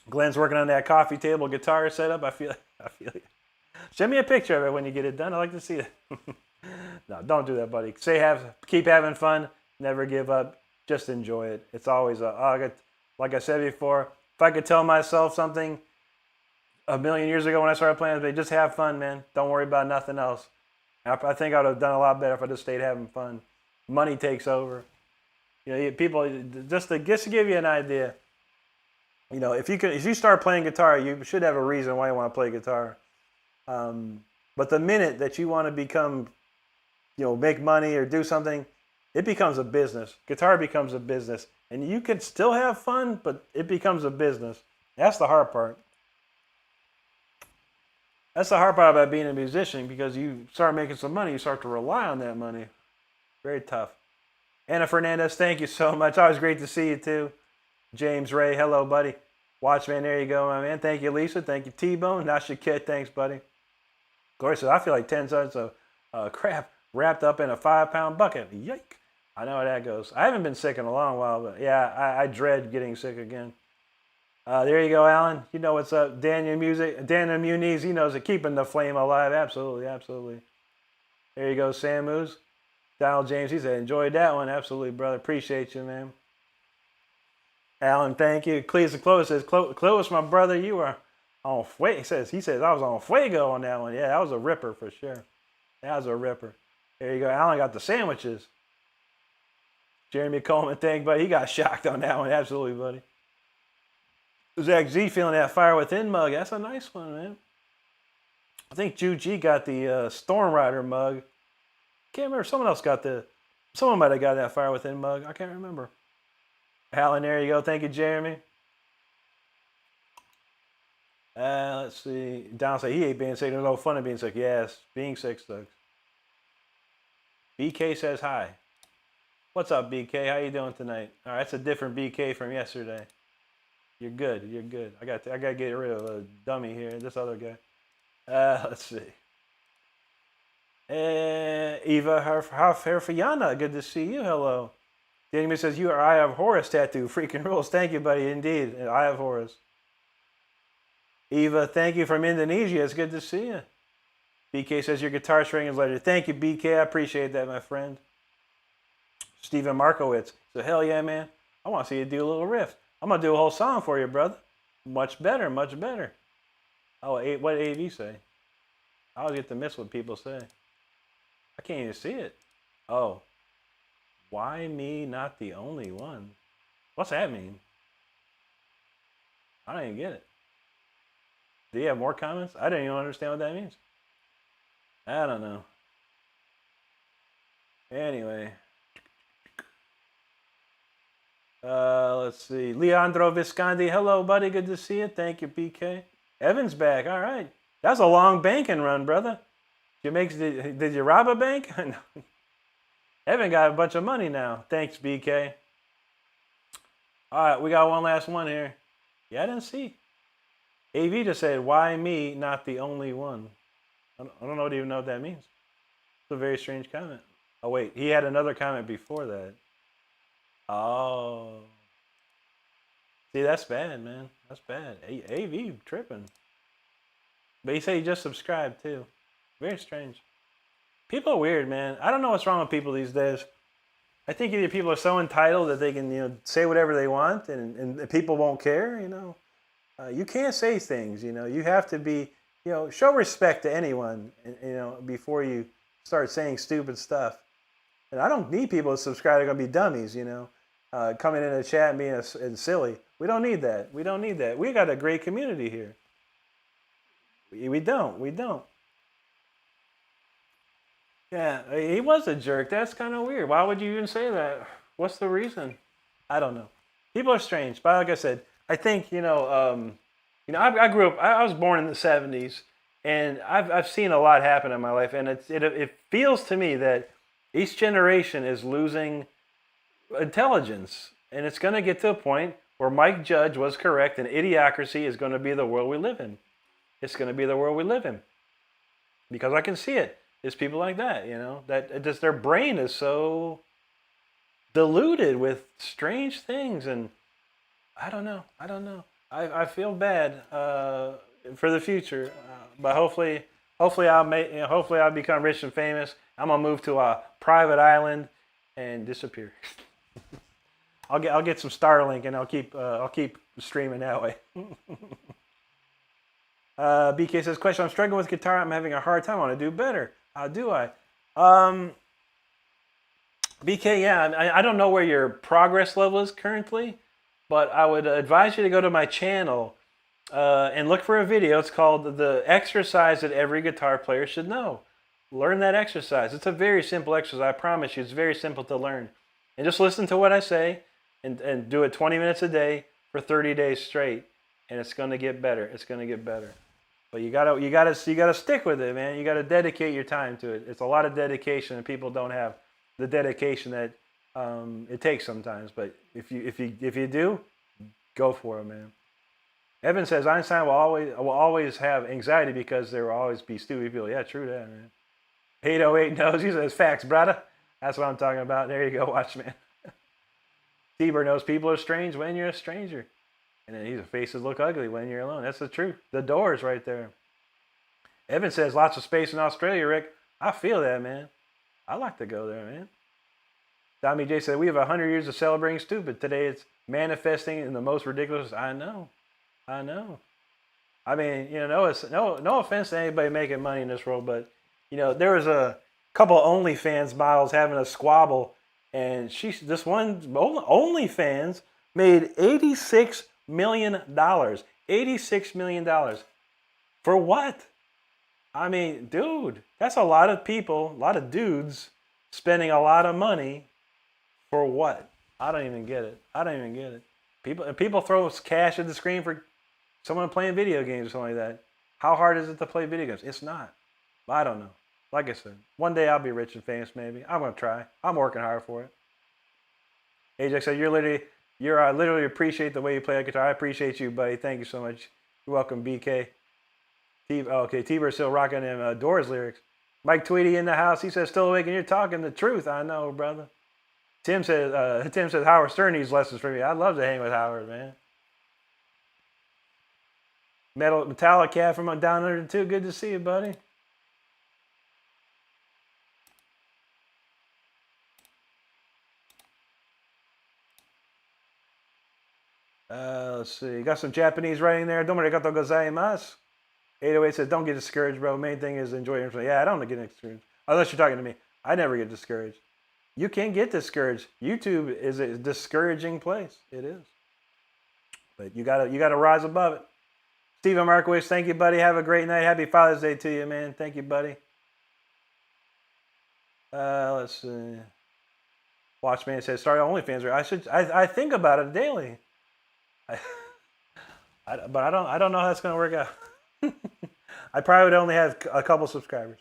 Glenn's working on that coffee table guitar setup. I feel you. Send me a picture of it when you get it done. I'd like to see it. No, don't do that, buddy. Keep having fun. Never give up. Just enjoy it. It's always like I said before, if I could tell myself something a million years ago when I started playing, just have fun, man. Don't worry about nothing else. I think I would have done a lot better if I just stayed having fun. Money takes over. You know, people, just to give you an idea, you know, if you start playing guitar, you should have a reason why you want to play guitar. But the minute that you want to become, you know, make money or do something, it becomes a business. Guitar becomes a business. And you can still have fun, but it becomes a business. That's the hard part. That's the hard part about being a musician, because you start making some money, you start to rely on that money. Very tough. Anna Fernandez, thank you so much. Always great to see you too. James Ray, hello, buddy. Watchman, there you go, my man. Thank you, Lisa. Thank you, T-Bone. Nashiket, thanks, buddy. Gloria says, I feel like 10 tons of crap wrapped up in a 5-pound bucket. Yike. I know how that goes. I haven't been sick in a long while, but yeah, I dread getting sick again. There you go, Alan. You know what's up. Daniel Muniz, he knows it. Keeping the flame alive. Absolutely, absolutely. There you go, Sam Moose. Donald James, he said, enjoyed that one. Absolutely, brother. Appreciate you, man. Alan, thank you. Clovis says, Clovis, my brother, you are on fuego. He says, I was on fuego on that one. Yeah, that was a ripper for sure. That was a ripper. There you go. Alan got the sandwiches. Jeremy Coleman, thank you, buddy. He got shocked on that one. Absolutely, buddy. Zach Z feeling that Fire Within mug. That's a nice one, man. I think Ju G got the Storm Rider mug. Can't remember. Someone might have got that Fire Within mug. I can't remember. Alan, there you go. Thank you, Jeremy. Let's see. Down say he ain't being sick. There's no fun in being sick. Yes, being sick sucks. BK says hi. What's up, BK? How you doing tonight? All right, that's a different BK from yesterday. You're good. You're good. I got to get rid of a dummy here. This other guy. Let's see. Eva Herfiana, good to see you. Hello. Danny says, you are Eye of Horus tattoo. Freaking rules. Thank you, buddy. Indeed. Eye of Horus. Eva, thank you from Indonesia. It's good to see you. BK says, your guitar string is lighter. Thank you, BK. I appreciate that, my friend. Stephen Markowitz. So, hell yeah, man. I want to see you do a little riff. I'm going to do a whole song for you, brother. Much better, much better. Oh, what did AV say? I always get to miss what people say. I can't even see it. Oh. Why me, not the only one? What's that mean? I don't even get it. Do you have more comments? I don't even understand what that means. I don't know. Anyway. Let's see. Leandro Visconti. Hello, buddy. Good to see you. Thank you, BK. Evan's back. All right. That's a long banking run, brother. Did you rob a bank? No. Evan got a bunch of money now. Thanks, BK. All right, we got one last one here. Yeah, I didn't see. AV just said, why me, not the only one? I don't even know what that means. It's a very strange comment. Oh, wait. He had another comment before that. Oh. See, that's bad, man. That's bad. AV tripping. But he said he just subscribed, too. Very strange. People are weird, man. I don't know what's wrong with people these days. I think either people are so entitled that they can, say whatever they want and people won't care, You can't say things, You have to be, show respect to anyone, before you start saying stupid stuff. And I don't need people to subscribe. They're going to be dummies, coming in the chat and being silly. We don't need that. We don't need that. We got a great community here. We don't. Yeah, he was a jerk. That's kind of weird. Why would you even say that? What's the reason? I don't know. People are strange. But like I said, I think, I grew up, I was born in the 70s, and I've seen a lot happen in my life. And it feels to me that each generation is losing intelligence. And it's going to get to a point where Mike Judge was correct and idiocracy is going to be the world we live in. It's going to be the world we live in. Because I can see it. It's people like that, that just their brain is so diluted with strange things. And I don't know. I feel bad for the future. But hopefully I'll become rich and famous. I'm going to move to a private island and disappear. I'll get some Starlink and I'll keep streaming that way. BK says, question, I'm struggling with guitar. I'm having a hard time. I want to do better. How do I? BK, yeah, I don't know where your progress level is currently, but I would advise you to go to my channel and look for a video. It's called The Exercise That Every Guitar Player Should Know. Learn that exercise. It's a very simple exercise. I promise you, it's very simple to learn. And just listen to what I say and do it 20 minutes a day for 30 days straight, and it's going to get better. It's going to get better. But you gotta stick with it, man. You gotta dedicate your time to it. It's a lot of dedication, and people don't have the dedication that it takes sometimes. But if you do, go for it, man. Evan says Einstein will always have anxiety because there will always be stupid people. Yeah, true that, man. 808 knows. He says facts, brother. That's what I'm talking about. There you go, watchman. T-Bird knows people are strange when you're a stranger. And then his faces look ugly when you're alone. That's the truth. The Doors right there. Evan says lots of space in Australia, Rick. I feel that, man. I like to go there, man. Tommy J said, we have 100 years of celebrating stupid. Today it's manifesting in the most ridiculous. I know. I mean, no offense to anybody making money in this world, but, there was a couple of OnlyFans models having a squabble, and this one OnlyFans made $86 million. $86 million. For what? I mean, dude, that's a lot of people, a lot of dudes spending a lot of money for what? I don't even get it. People throw cash at the screen for someone playing video games or something like that. How hard is it to play video games? It's not. I don't know. Like I said, one day I'll be rich and famous maybe. I'm going to try. I'm working hard for it. Ajax said, I literally appreciate the way you play a guitar. I appreciate you, buddy. Thank you so much. You're welcome, BK. T-Bird's still rocking them Doors lyrics. Mike Tweedy in the house. He says, still awake and you're talking the truth. I know, brother. Tim says Howard Stern needs lessons from me. I'd love to hang with Howard, man. Metallic Cat from down under too. Good to see you, buddy. Let's see. Got some Japanese writing there. Domo arigatou gozaimasu. 808 says, don't get discouraged, bro. Main thing is enjoy your. Yeah, I don't get discouraged. Unless you're talking to me. I never get discouraged. You can't get discouraged. YouTube is a discouraging place. It is. But you gotta rise above it. Stephen Markowitz, thank you, buddy. Have a great night. Happy Father's Day to you, man. Thank you, buddy. Let's see. Watchman says, start OnlyFans. I think about it daily. But I don't know how that's gonna work out. I probably would only have a couple subscribers.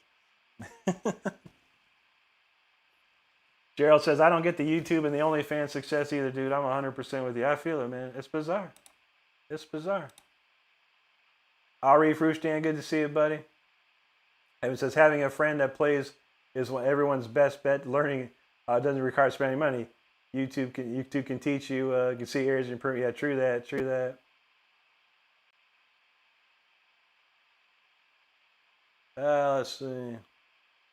Gerald says, I don't get the YouTube and the OnlyFans success either, dude. I'm 100% with you. I feel it, man. It's bizarre. It's bizarre. Ari Frushtan, good to see you, buddy. And it says having a friend that plays is everyone's best bet. Learning doesn't require spending money. YouTube can teach you. You can see areas of improvement. Yeah, true that. True that. Let's see.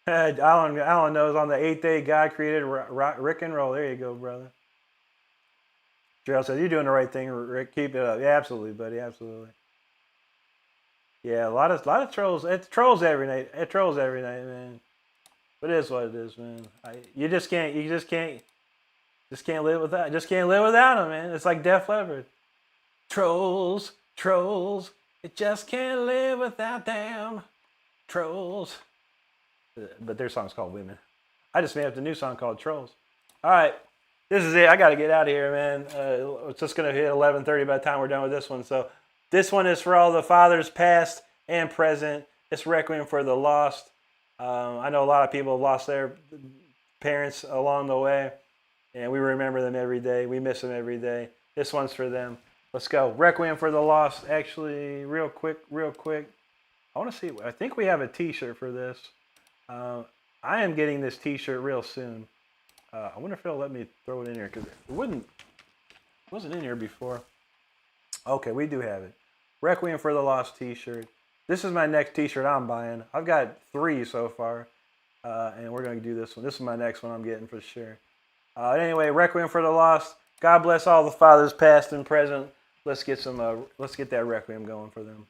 Alan knows on the 8th day God created Rick and roll. There you go, brother. Gerald says you're doing the right thing, Rick. Keep it up. Yeah, absolutely, buddy. Absolutely. Yeah, a lot of trolls. It trolls every night. It trolls every night, man. But it is what it is, man. You just can't live without. Just can't live without them, man. It's like Def Leppard. Trolls. It just can't live without them. Trolls. But their song's called Women. I just made up the new song called Trolls. All right. This is it. I got to get out of here, man. It's just going to hit 11:30 by the time we're done with this one. So this one is for all the fathers past and present. It's Requiem for the Lost. I know a lot of people have lost their parents along the way, and we remember them every day. We miss them every day. This one's for them. Let's go. Requiem for the Lost. Actually, real quick. I want to see. I think we have a T-shirt for this. I am getting this T-shirt real soon. I wonder if it'll let me throw it in here because it wasn't in here before. Okay, we do have it. Requiem for the Lost T-shirt. This is my next T-shirt I'm buying. I've got 3 so far, and we're going to do this one. This is my next one I'm getting for sure. Anyway, Requiem for the Lost. God bless all the fathers past and present. Let's get that Requiem going for them.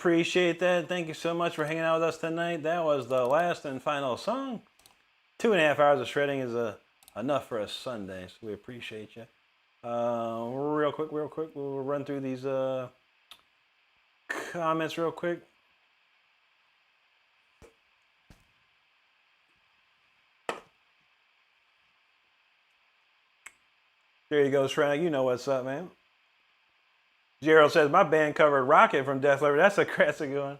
appreciate that. Thank you so much for hanging out with us tonight. That was the last and final song. 2.5 hours of shredding is enough for a Sunday, so we appreciate you. Real quick, we'll run through these comments real quick. There you go, Shrek. You know what's up, man. Gerald says, my band covered Rocket from Def Leppard. That's a classic one.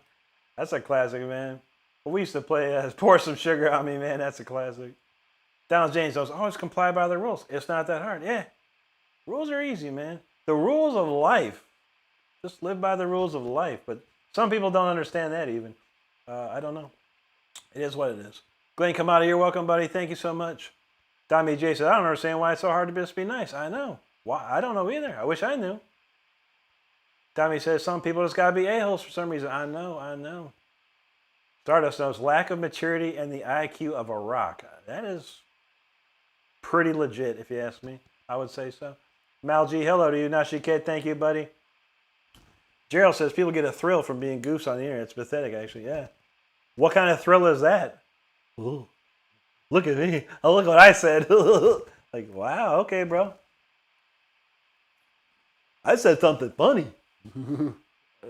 That's a classic, man. We used to play Pour Some Sugar on Me, man. That's a classic. Donald James goes, always comply by the rules. It's not that hard. Yeah. Rules are easy, man. The rules of life. Just live by the rules of life. But some people don't understand that even. I don't know. It is what it is. Glenn Kamada, you're welcome, buddy. Thank you so much. Tommy J said, I don't understand why it's so hard to just be nice. I know. Why? I don't know either. I wish I knew. Tommy says, some people just got to be a-holes for some reason. I know. Stardust knows lack of maturity and the IQ of a rock. That is pretty legit, if you ask me. I would say so. Mal G, hello to you. Nashiked, thank you, buddy. Gerald says, people get a thrill from being goofs on the internet. It's pathetic, actually. Yeah. What kind of thrill is that? Ooh. Look at me. Oh, look what I said. Like, wow, okay, bro. I said something funny.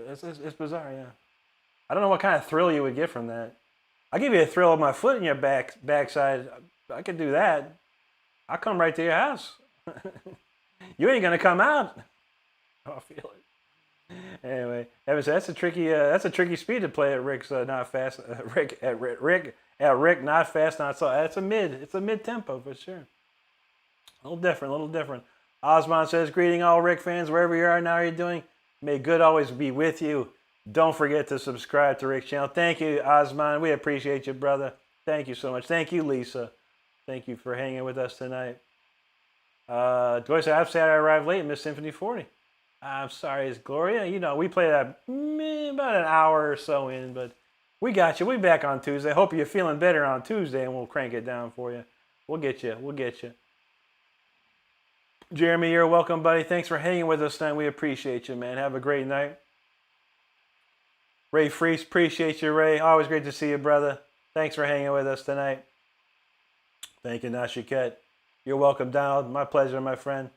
It's bizarre, yeah. I don't know what kind of thrill you would get from that. I'll give you a thrill of my foot in your backside. I could do that. I'll come right to your house. You ain't gonna come out. I'll feel it. Anyway, Evan said that's a tricky speed to play at Rick's not fast. Rick not fast, not slow. It's a mid tempo for sure. A little different. Osman says, greeting all Rick fans wherever you are now. How are you doing? May good always be with you. Don't forget to subscribe to Rick's channel. Thank you, Osman. We appreciate you, brother. Thank you so much. Thank you, Lisa. Thank you for hanging with us tonight. Joyce, I'm sad I arrived late and missed Symphony 40. I'm sorry, it's Gloria. You know, we played that about an hour or so in, but we got you. We'll be back on Tuesday. Hope you're feeling better on Tuesday, and we'll crank it down for you. We'll get you. Jeremy, you're welcome, buddy. Thanks for hanging with us tonight. We appreciate you, man. Have a great night. Ray Freese, appreciate you, Ray. Always great to see you, brother. Thanks for hanging with us tonight. Thank you, Nashiket. You're welcome, Donald. My pleasure, my friend.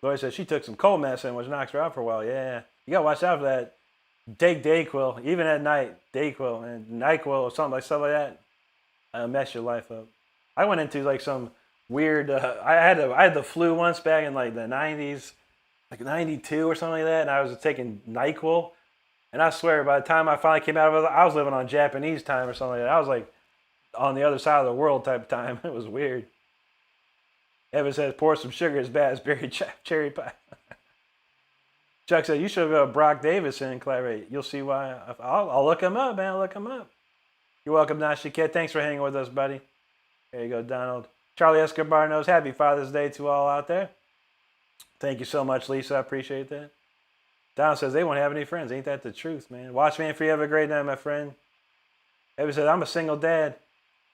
Gloria said she took some cold medicine, which knocks her out for a while. Yeah. You got to watch out for that. Take Dayquil, even at night. Dayquil and NyQuil or something like that. Mess your life up. I went into like some weird, I had the flu once back in like the 90s, like 92 or something like that, and I was taking NyQuil. And I swear, by the time I finally came out of it, I was living on Japanese time or something like that. I was like on the other side of the world type of time. It was weird. Evan says, pour some sugar as bad as berry cherry pie. Chuck said, you should go to Brock Davis and collaborate. You'll see why. I'll look him up, man. I'll look him up. You're welcome, Nashiket. Thanks for hanging with us, buddy. There you go, Donald. Charlie Escobar knows. Happy Father's Day to all out there. Thank you so much, Lisa. I appreciate that. Donald says, they won't have any friends. Ain't that the truth, man? Watchman Free, have a great night, my friend. Evan said, I'm a single dad.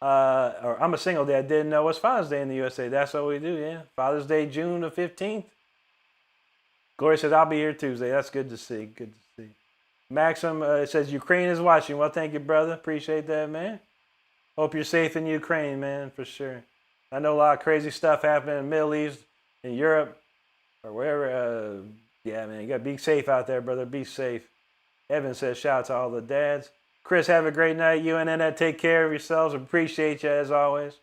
Didn't know it's Father's Day in the USA. That's what we do, yeah. Father's Day, June the 15th. Gloria says, I'll be here Tuesday. That's good to see. Maxim says, Ukraine is watching. Well, thank you, brother. Appreciate that, man. Hope you're safe in Ukraine, man, for sure. I know a lot of crazy stuff happening in the Middle East, in Europe, or wherever. Yeah, man, you got to be safe out there, brother. Be safe. Evan says, shout out to all the dads. Chris, have a great night. You and Annette, take care of yourselves. Appreciate you as always.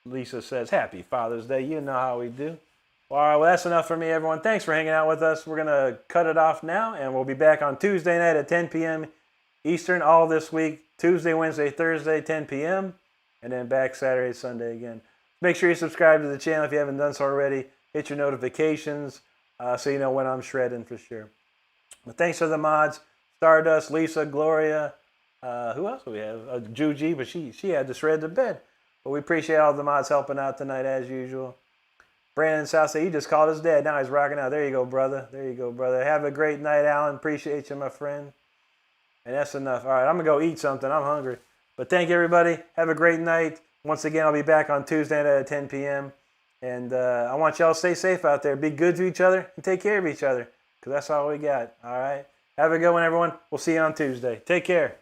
Lisa says, happy Father's Day. You know how we do. All right, well, that's enough for me, everyone. Thanks for hanging out with us. We're going to cut it off now, and we'll be back on Tuesday night at 10 p.m. Eastern all this week. Tuesday, Wednesday, Thursday, 10 p.m., and then back Saturday, Sunday again. Make sure you subscribe to the channel if you haven't done so already. Hit your notifications so you know when I'm shredding for sure. But thanks to the mods. Stardust, Lisa, Gloria, who else do we have? Juji, but she had to shred the bed. But we appreciate all the mods helping out tonight as usual. Brandon South said he just called his dad. Now he's rocking out. There you go, brother. Have a great night, Alan. Appreciate you, my friend. And that's enough. All right, I'm going to go eat something. I'm hungry. But thank you, everybody. Have a great night. Once again, I'll be back on Tuesday night at 10 p.m. And I want y'all to stay safe out there. Be good to each other and take care of each other because that's all we got. All right? Have a good one, everyone. We'll see you on Tuesday. Take care.